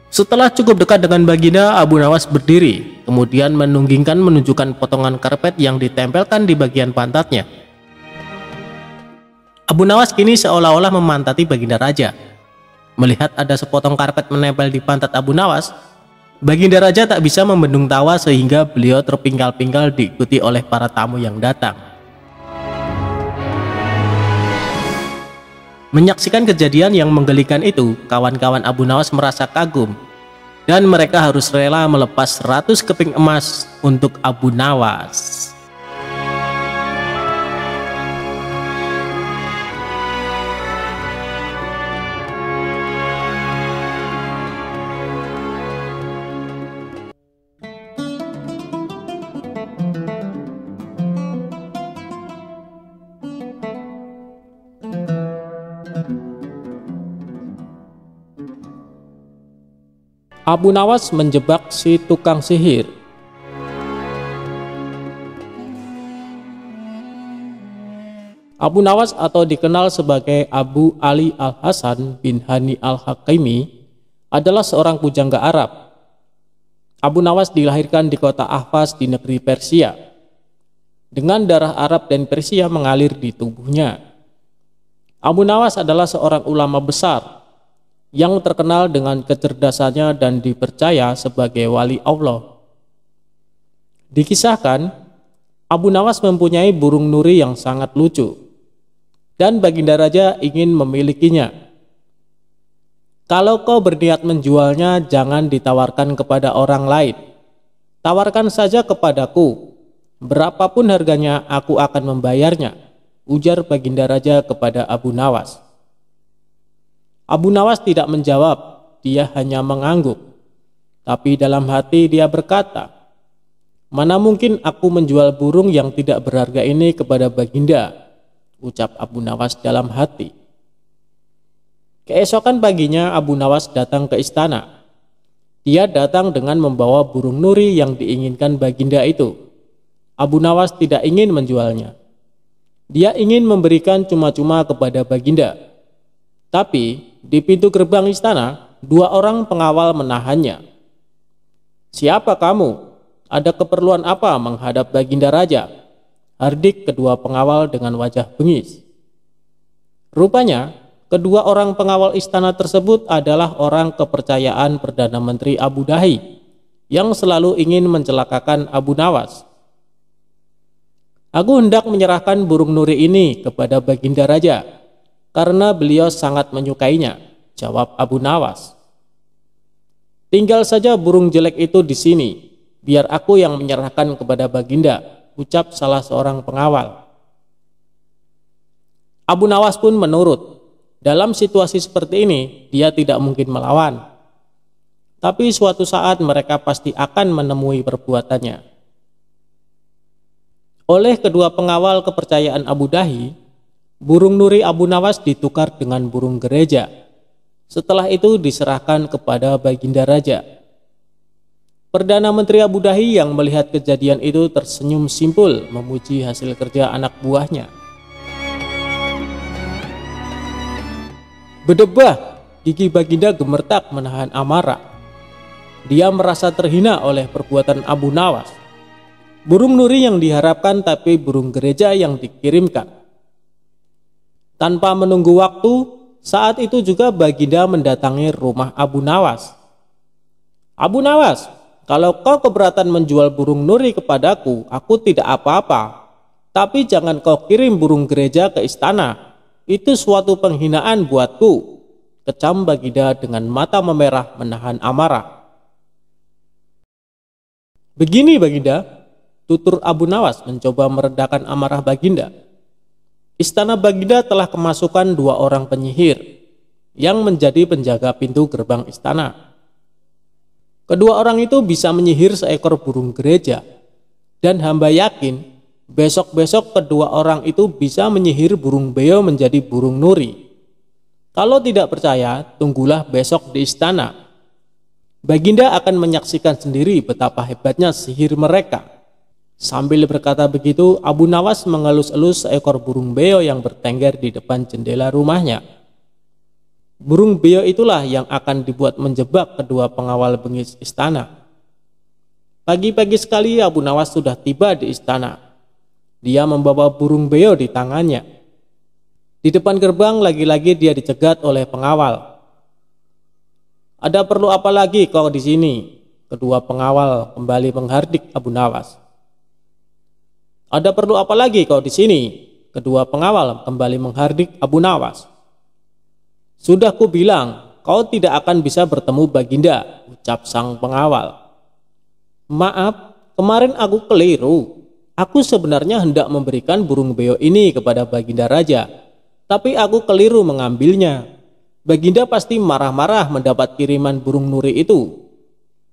Setelah cukup dekat dengan Baginda, Abu Nawas berdiri, kemudian menunjukkan potongan karpet yang ditempelkan di bagian pantatnya. Abu Nawas kini seolah-olah memantati Baginda Raja. Melihat ada sepotong karpet menempel di pantat Abu Nawas, Baginda Raja tak bisa membendung tawa sehingga beliau terpinggal-pinggal diikuti oleh para tamu yang datang. Menyaksikan kejadian yang menggelikan itu, kawan-kawan Abu Nawas merasa kagum dan mereka harus rela melepas 100 keping emas untuk Abu Nawas. Abu Nawas menjebak si tukang sihir. Abu Nawas atau dikenal sebagai Abu Ali Al-Hasan bin Hani Al-Hakimi adalah seorang pujangga Arab. Abu Nawas dilahirkan di kota Ahvaz di negeri Persia. Dengan darah Arab dan Persia mengalir di tubuhnya. Abu Nawas adalah seorang ulama besar yang terkenal dengan kecerdasannya dan dipercaya sebagai wali Allah. Dikisahkan, Abu Nawas mempunyai burung nuri yang sangat lucu, dan Baginda Raja ingin memilikinya. Kalau kau berniat menjualnya, jangan ditawarkan kepada orang lain. Tawarkan saja kepadaku. Berapapun harganya, aku akan membayarnya, ujar Baginda Raja kepada Abu Nawas. Abu Nawas tidak menjawab, dia hanya mengangguk. Tapi dalam hati dia berkata, mana mungkin aku menjual burung yang tidak berharga ini kepada Baginda, ucap Abu Nawas dalam hati. Keesokan paginya Abu Nawas datang ke istana. Dia datang dengan membawa burung nuri yang diinginkan Baginda itu. Abu Nawas tidak ingin menjualnya. Dia ingin memberikan cuma-cuma kepada Baginda. Tapi di pintu gerbang istana, 2 orang pengawal menahannya. Siapa kamu? Ada keperluan apa menghadap Baginda Raja? Hardik kedua pengawal dengan wajah bengis. Rupanya, kedua orang pengawal istana tersebut adalah orang kepercayaan Perdana Menteri Abu Dahi yang selalu ingin mencelakakan Abu Nawas. Aku hendak menyerahkan burung nuri ini kepada Baginda Raja karena beliau sangat menyukainya, jawab Abu Nawas. Tinggal saja burung jelek itu di sini, biar aku yang menyerahkan kepada Baginda, ucap salah seorang pengawal. Abu Nawas pun menurut. Dalam situasi seperti ini, dia tidak mungkin melawan. Tapi suatu saat mereka pasti akan menemui perbuatannya. Oleh kedua pengawal kepercayaan Abu Dahi, burung nuri Abu Nawas ditukar dengan burung gereja. Setelah itu diserahkan kepada Baginda Raja. Perdana Menteri Abu Dahi yang melihat kejadian itu tersenyum simpul memuji hasil kerja anak buahnya. Berdebah, gigi Baginda gemertak menahan amarah. Dia merasa terhina oleh perbuatan Abu Nawas. Burung nuri yang diharapkan tapi burung gereja yang dikirimkan. Tanpa menunggu waktu, saat itu juga Baginda mendatangi rumah Abu Nawas. Abu Nawas, kalau kau keberatan menjual burung nuri kepadaku, aku tidak apa-apa. Tapi jangan kau kirim burung gereja ke istana. Itu suatu penghinaan buatku, kecam Baginda dengan mata memerah menahan amarah. Begini Baginda, tutur Abu Nawas mencoba meredakan amarah Baginda. Istana Baginda telah kemasukan 2 orang penyihir yang menjadi penjaga pintu gerbang istana. Kedua orang itu bisa menyihir seekor burung gereja, dan hamba yakin Besok-besok kedua orang itu bisa menyihir burung beo menjadi burung nuri. Kalau tidak percaya, tunggulah besok di istana. Baginda akan menyaksikan sendiri betapa hebatnya sihir mereka. Sambil berkata begitu, Abu Nawas mengelus-elus seekor burung beo yang bertengger di depan jendela rumahnya. Burung beo itulah yang akan dibuat menjebak kedua pengawal bengis istana. Pagi-pagi sekali Abu Nawas sudah tiba di istana. Dia membawa burung beo di tangannya. Di depan gerbang lagi-lagi dia dicegat oleh pengawal. "Ada perlu apa lagi kau di sini?" Kedua pengawal kembali menghardik Abu Nawas. "Ada perlu apa lagi kau di sini?" Kedua pengawal kembali menghardik Abu Nawas. "Sudah ku bilang, kau tidak akan bisa bertemu Baginda," ucap sang pengawal. "Maaf, kemarin aku keliru. Aku sebenarnya hendak memberikan burung beo ini kepada Baginda Raja, tapi aku keliru mengambilnya. Baginda pasti marah-marah mendapat kiriman burung nuri itu.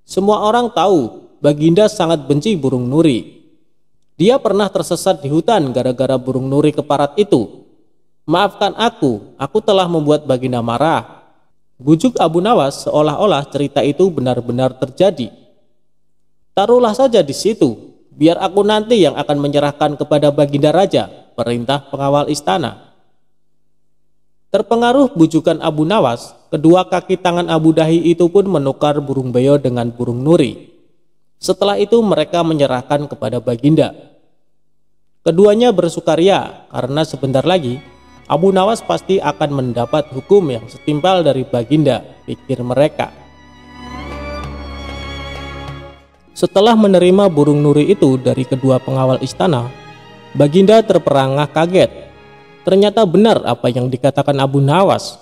Semua orang tahu Baginda sangat benci burung nuri. Dia pernah tersesat di hutan gara-gara burung nuri keparat itu. Maafkan aku telah membuat Baginda marah." Bujuk Abu Nawas seolah-olah cerita itu benar-benar terjadi. "Taruhlah saja di situ, biar aku nanti yang akan menyerahkan kepada Baginda Raja," perintah pengawal istana. Terpengaruh bujukan Abu Nawas, kedua kaki tangan Abu Dahi itu pun menukar burung beo dengan burung nuri. Setelah itu mereka menyerahkan kepada Baginda. Keduanya bersukaria karena sebentar lagi Abu Nawas pasti akan mendapat hukum yang setimpal dari Baginda, pikir mereka. Setelah menerima burung nuri itu dari kedua pengawal istana, Baginda terperangah kaget. Ternyata benar apa yang dikatakan Abu Nawas.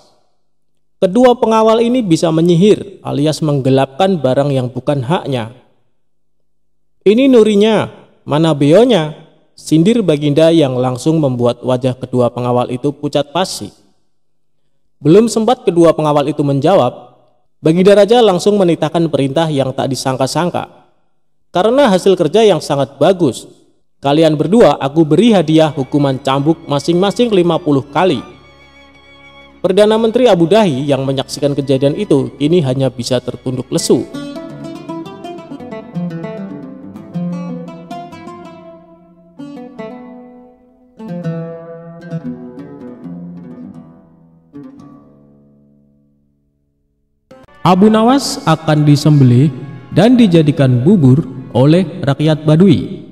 Kedua pengawal ini bisa menyihir alias menggelapkan barang yang bukan haknya. "Ini nurinya, mana beonya?" sindir Baginda yang langsung membuat wajah kedua pengawal itu pucat pasi. Belum sempat kedua pengawal itu menjawab, Baginda Raja langsung menitahkan perintah yang tak disangka-sangka. "Karena hasil kerja yang sangat bagus, kalian berdua aku beri hadiah hukuman cambuk masing-masing 50 kali. Perdana Menteri Abu Dahi yang menyaksikan kejadian itu kini hanya bisa tertunduk lesu. Abu Nawas akan disembelih dan dijadikan bubur oleh rakyat Badui.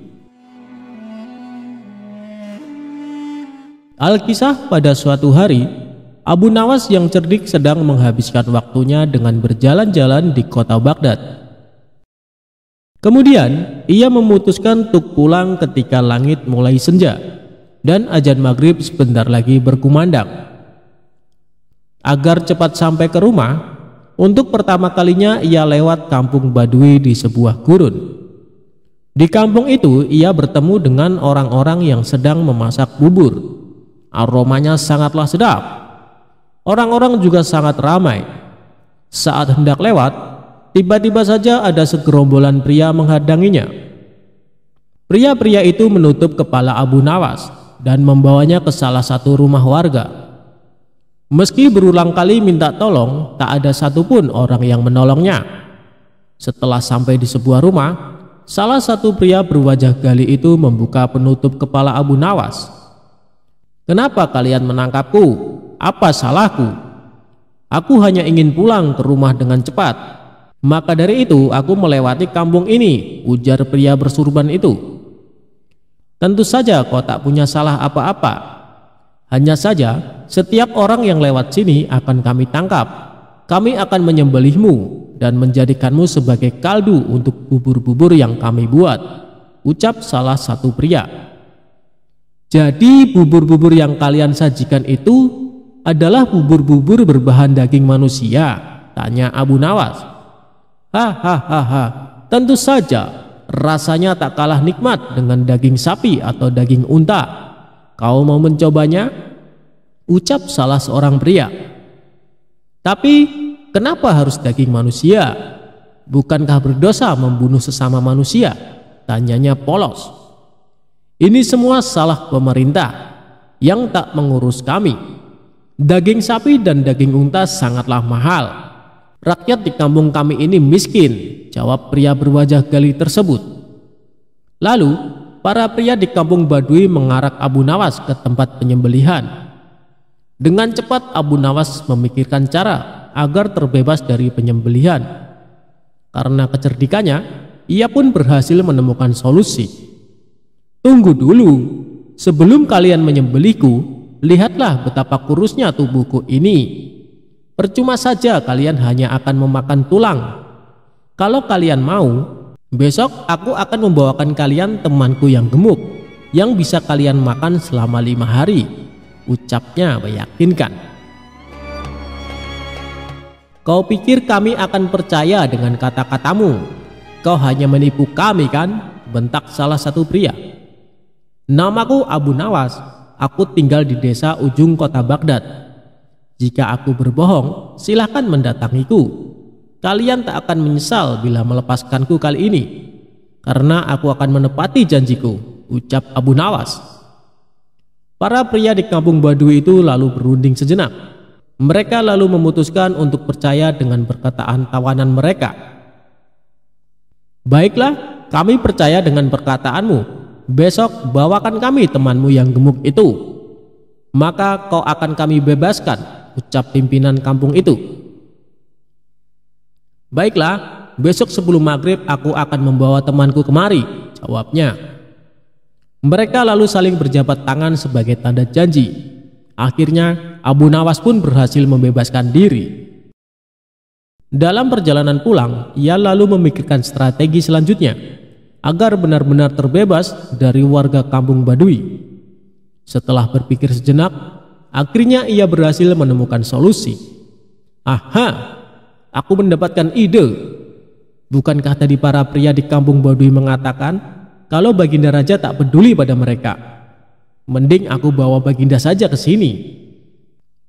Alkisah, pada suatu hari, Abu Nawas yang cerdik sedang menghabiskan waktunya dengan berjalan-jalan di kota Baghdad. Kemudian, ia memutuskan untuk pulang ketika langit mulai senja dan azan maghrib sebentar lagi berkumandang. Agar cepat sampai ke rumah, untuk pertama kalinya ia lewat kampung Badui di sebuah gurun. Di kampung itu ia bertemu dengan orang-orang yang sedang memasak bubur. Aromanya sangatlah sedap. Orang-orang juga sangat ramai. Saat hendak lewat, tiba-tiba saja ada segerombolan pria menghadanginya. Pria-pria itu menutup kepala Abu Nawas dan membawanya ke salah satu rumah warga. Meski berulang kali minta tolong, tak ada satupun orang yang menolongnya. Setelah sampai di sebuah rumah, salah satu pria berwajah gali itu membuka penutup kepala Abu Nawas. "Kenapa kalian menangkapku? Apa salahku? Aku hanya ingin pulang ke rumah dengan cepat. Maka dari itu aku melewati kampung ini," ujar pria bersurban itu. "Tentu saja kau tak punya salah apa-apa. Hanya saja setiap orang yang lewat sini akan kami tangkap. Kami akan menyembelihmu dan menjadikanmu sebagai kaldu untuk bubur-bubur yang kami buat," ucap salah satu pria. "Jadi bubur-bubur yang kalian sajikan itu adalah bubur-bubur berbahan daging manusia?" tanya Abu Nawas. "Hahaha, tentu saja. Rasanya tak kalah nikmat dengan daging sapi atau daging unta. Kau mau mencobanya?" ucap salah seorang pria. "Tapi kenapa harus daging manusia? Bukankah berdosa membunuh sesama manusia?" tanyanya polos. Ini semua salah pemerintah yang tak mengurus kami. Daging sapi dan daging unta sangatlah mahal. Rakyat di kampung kami ini miskin, jawab pria berwajah gali tersebut. Lalu, para pria di kampung Baduy mengarak Abu Nawas ke tempat penyembelihan. Dengan cepat Abu Nawas memikirkan cara agar terbebas dari penyembelihan. Karena kecerdikannya, ia pun berhasil menemukan solusi. Tunggu dulu, sebelum kalian menyembelihku, lihatlah betapa kurusnya tubuhku ini. Percuma saja kalian hanya akan memakan tulang. Kalau kalian mau, besok aku akan membawakan kalian temanku yang gemuk, yang bisa kalian makan selama 5 hari, ucapnya meyakinkan. Kau pikir kami akan percaya dengan kata-katamu? Kau hanya menipu kami kan? Bentak salah satu pria. Namaku Abu Nawas, aku tinggal di desa ujung kota Baghdad. Jika aku berbohong, silahkan mendatangiku. Kalian tak akan menyesal bila melepaskanku kali ini, karena aku akan menepati janjiku, ucap Abu Nawas. Para pria di kampung Baduy itu lalu berunding sejenak. Mereka lalu memutuskan untuk percaya dengan perkataan tawanan mereka. Baiklah, kami percaya dengan perkataanmu. Besok bawakan kami temanmu yang gemuk itu, maka kau akan kami bebaskan, ucap pimpinan kampung itu. Baiklah, besok sebelum maghrib aku akan membawa temanku kemari, jawabnya. Mereka lalu saling berjabat tangan sebagai tanda janji. Akhirnya Abu Nawas pun berhasil membebaskan diri. Dalam perjalanan pulang, ia lalu memikirkan strategi selanjutnya agar benar-benar terbebas dari warga kampung Baduy. Setelah berpikir sejenak, akhirnya ia berhasil menemukan solusi. Aha, aku mendapatkan ide. Bukankah tadi para pria di kampung Baduy mengatakan kalau Baginda Raja tak peduli pada mereka? Mending aku bawa Baginda saja ke sini.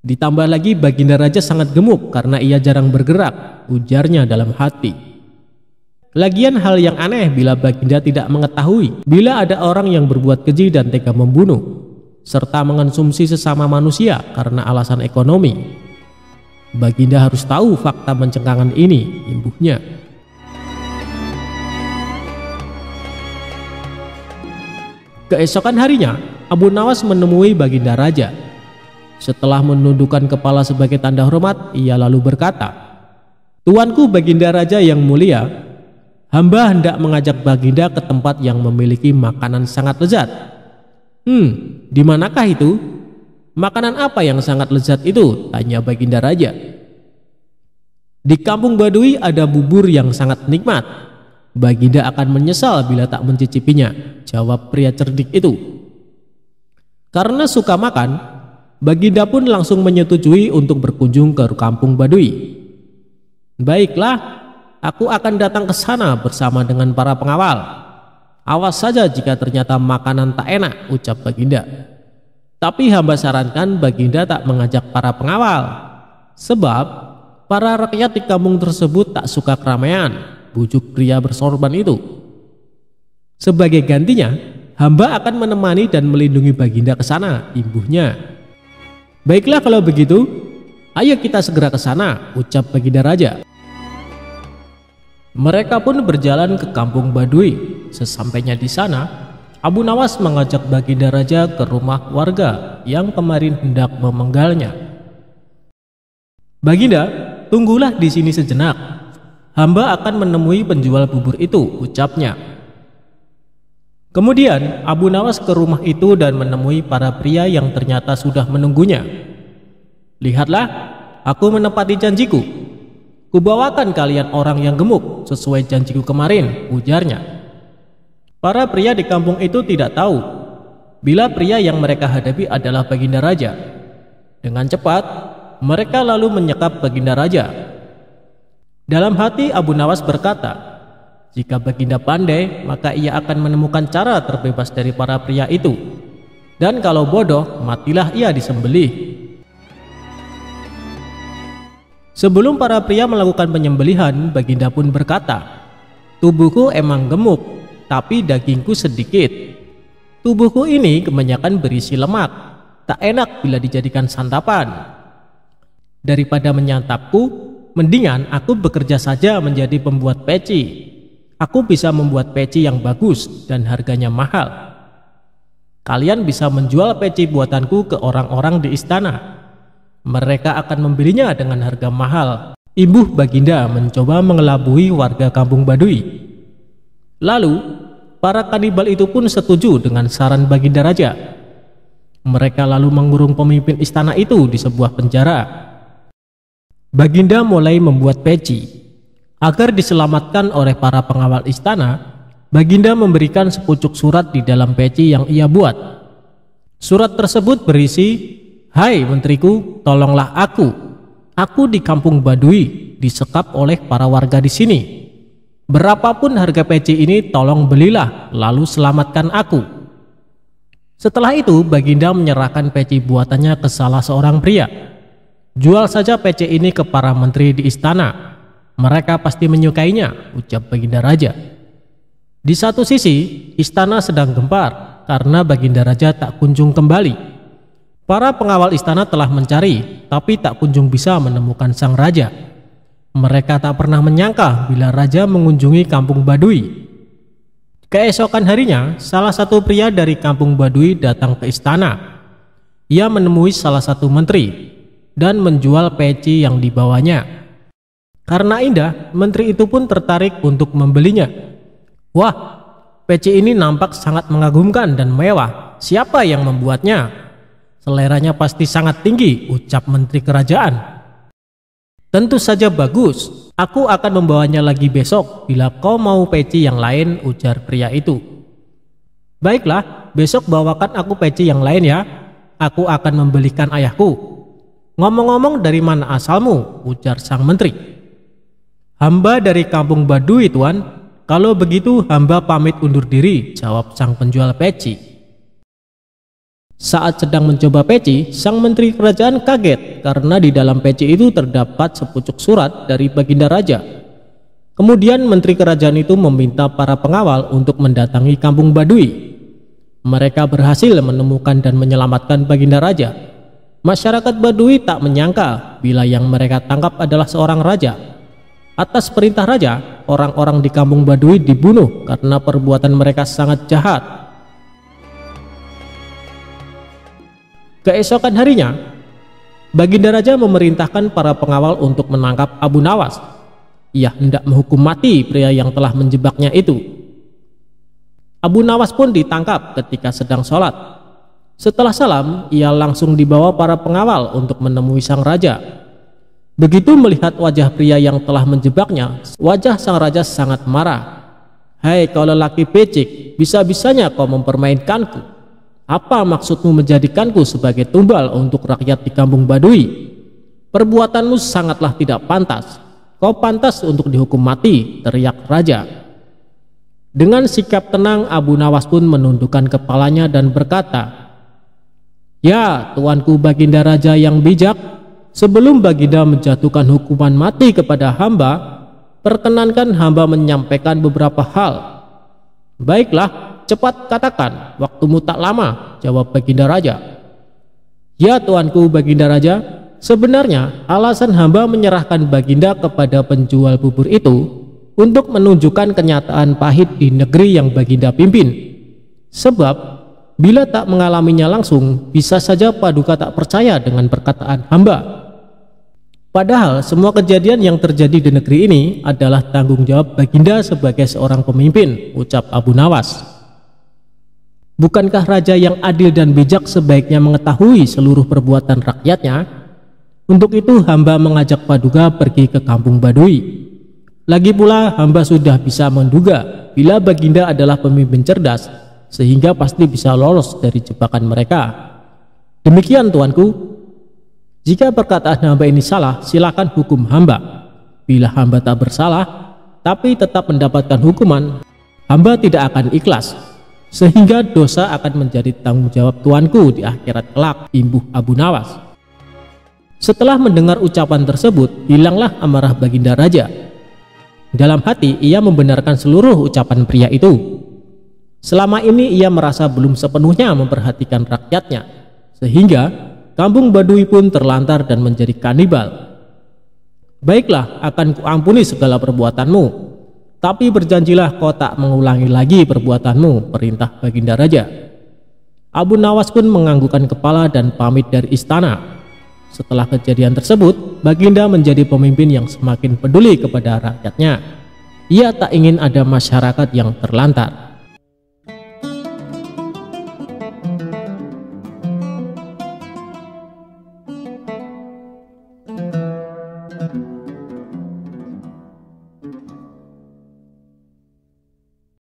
Ditambah lagi Baginda Raja sangat gemuk karena ia jarang bergerak, ujarnya dalam hati. Lagian hal yang aneh bila Baginda tidak mengetahui bila ada orang yang berbuat keji dan tega membunuh serta mengonsumsi sesama manusia karena alasan ekonomi. Baginda harus tahu fakta mencengkangan ini, imbuhnya. Keesokan harinya, Abu Nawas menemui Baginda Raja. Setelah menundukkan kepala sebagai tanda hormat, ia lalu berkata, "Tuanku Baginda Raja yang mulia, hamba hendak mengajak Baginda ke tempat yang memiliki makanan sangat lezat." Di manakah itu? Makanan apa yang sangat lezat itu? Tanya Baginda Raja. Di kampung Baduy ada bubur yang sangat nikmat. Baginda akan menyesal bila tak mencicipinya, jawab pria cerdik itu. Karena suka makan, Baginda pun langsung menyetujui untuk berkunjung ke kampung Baduy. Baiklah, aku akan datang ke sana bersama dengan para pengawal. Awas saja jika ternyata makanan tak enak, ucap Baginda. Tapi hamba sarankan Baginda tak mengajak para pengawal, sebab para rakyat di kampung tersebut tak suka keramaian, bujuk pria bersorban itu. Sebagai gantinya, hamba akan menemani dan melindungi Baginda ke sana, imbuhnya. Baiklah kalau begitu, ayo kita segera ke sana, ucap Baginda Raja. Mereka pun berjalan ke kampung Baduy. Sesampainya di sana, Abu Nawas mengajak Baginda Raja ke rumah warga yang kemarin hendak memenggalnya. Baginda, tunggulah di sini sejenak. Hamba akan menemui penjual bubur itu, ucapnya. Kemudian Abu Nawas ke rumah itu dan menemui para pria yang ternyata sudah menunggunya. Lihatlah, aku menepati janjiku. Kubawakan kalian orang yang gemuk sesuai janjiku kemarin, ujarnya. Para pria di kampung itu tidak tahu bila pria yang mereka hadapi adalah Baginda Raja. Dengan cepat, mereka lalu menyekap Baginda Raja. Dalam hati Abu Nawas berkata, jika Baginda pandai, maka ia akan menemukan cara terbebas dari para pria itu. Dan kalau bodoh, matilah ia disembelih. Sebelum para pria melakukan penyembelihan, Baginda pun berkata, tubuhku emang gemuk, tapi dagingku sedikit. Tubuhku ini kebanyakan berisi lemak, tak enak bila dijadikan santapan. Daripada menyantapku, mendingan aku bekerja saja menjadi pembuat peci. Aku bisa membuat peci yang bagus dan harganya mahal. Kalian bisa menjual peci buatanku ke orang-orang di istana. Mereka akan membelinya dengan harga mahal. Imbuh Baginda mencoba mengelabui warga kampung Baduy. Lalu, para kanibal itu pun setuju dengan saran Baginda Raja. Mereka lalu mengurung pemimpin istana itu di sebuah penjara. Baginda mulai membuat peci. Agar diselamatkan oleh para pengawal istana, Baginda memberikan sepucuk surat di dalam peci yang ia buat. Surat tersebut berisi, "Hai menteriku, tolonglah aku. Aku di kampung Baduy disekap oleh para warga di sini. Berapapun harga peci ini tolong belilah, lalu selamatkan aku." Setelah itu Baginda menyerahkan peci buatannya ke salah seorang pria. "Jual saja peci ini ke para menteri di istana. Mereka pasti menyukainya," ucap Baginda Raja. Di satu sisi, istana sedang gempar karena Baginda Raja tak kunjung kembali. Para pengawal istana telah mencari, tapi tak kunjung bisa menemukan sang raja. Mereka tak pernah menyangka bila raja mengunjungi kampung Baduy. Keesokan harinya, salah satu pria dari kampung Baduy datang ke istana. Ia menemui salah satu menteri dan menjual peci yang dibawanya. Karena indah, menteri itu pun tertarik untuk membelinya. "Wah, peci ini nampak sangat mengagumkan dan mewah. Siapa yang membuatnya? Seleranya pasti sangat tinggi," ucap menteri kerajaan. "Tentu saja bagus. Aku akan membawanya lagi besok bila kau mau peci yang lain," ujar pria itu. "Baiklah, besok bawakan aku peci yang lain ya. Aku akan membelikan ayahku." "Ngomong-ngomong, dari mana asalmu?" ujar sang menteri. "Hamba dari kampung Baduy, Tuan." "Kalau begitu hamba pamit undur diri," jawab sang penjual peci. Saat sedang mencoba peci, sang menteri kerajaan kaget karena di dalam peci itu terdapat sepucuk surat dari Baginda Raja. Kemudian menteri kerajaan itu meminta para pengawal untuk mendatangi kampung Baduy. Mereka berhasil menemukan dan menyelamatkan Baginda Raja. Masyarakat Baduy tak menyangka bila yang mereka tangkap adalah seorang raja. Atas perintah raja, orang-orang di kampung Baduy dibunuh karena perbuatan mereka sangat jahat. Keesokan harinya, Baginda Raja memerintahkan para pengawal untuk menangkap Abu Nawas. Ia hendak menghukum mati pria yang telah menjebaknya itu. Abu Nawas pun ditangkap ketika sedang sholat. Setelah salam, ia langsung dibawa para pengawal untuk menemui sang raja. Begitu melihat wajah pria yang telah menjebaknya, wajah sang raja sangat marah. "Hai kau lelaki becik, bisa-bisanya kau mempermainkanku. Apa maksudmu menjadikanku sebagai tumbal untuk rakyat di kampung Baduy? Perbuatanmu sangatlah tidak pantas. Kau pantas untuk dihukum mati," teriak raja. Dengan sikap tenang, Abu Nawas pun menundukkan kepalanya dan berkata, "Ya, tuanku Baginda Raja yang bijak, sebelum Baginda menjatuhkan hukuman mati kepada hamba, perkenankan hamba menyampaikan beberapa hal." "Baiklah, cepat katakan, waktumu tak lama," jawab Baginda Raja. "Ya tuanku Baginda Raja, sebenarnya alasan hamba menyerahkan Baginda kepada penjual bubur itu untuk menunjukkan kenyataan pahit di negeri yang Baginda pimpin. Sebab bila tak mengalaminya langsung, bisa saja Paduka tak percaya dengan perkataan hamba. Padahal semua kejadian yang terjadi di negeri ini adalah tanggung jawab Baginda sebagai seorang pemimpin," ucap Abu Nawas. "Bukankah raja yang adil dan bijak sebaiknya mengetahui seluruh perbuatan rakyatnya? Untuk itu hamba mengajak Paduka pergi ke kampung Baduy. Lagi pula hamba sudah bisa menduga bila Baginda adalah pemimpin cerdas, sehingga pasti bisa lolos dari jebakan mereka. Demikian tuanku. Jika perkataan hamba ini salah, silakan hukum hamba. Bila hamba tak bersalah, tapi tetap mendapatkan hukuman, hamba tidak akan ikhlas, sehingga dosa akan menjadi tanggung jawab tuanku di akhirat kelak," imbuh Abu Nawas. Setelah mendengar ucapan tersebut, hilanglah amarah Baginda Raja. Dalam hati ia membenarkan seluruh ucapan pria itu. Selama ini ia merasa belum sepenuhnya memperhatikan rakyatnya, sehingga kampung Badui pun terlantar dan menjadi kanibal. Baiklah, akan kuampuni segala perbuatanmu, tapi berjanjilah kau tak mengulangi lagi perbuatanmu, perintah Baginda Raja. Abu Nawas pun menganggukkan kepala dan pamit dari istana. Setelah kejadian tersebut, Baginda menjadi pemimpin yang semakin peduli kepada rakyatnya. Ia tak ingin ada masyarakat yang terlantar.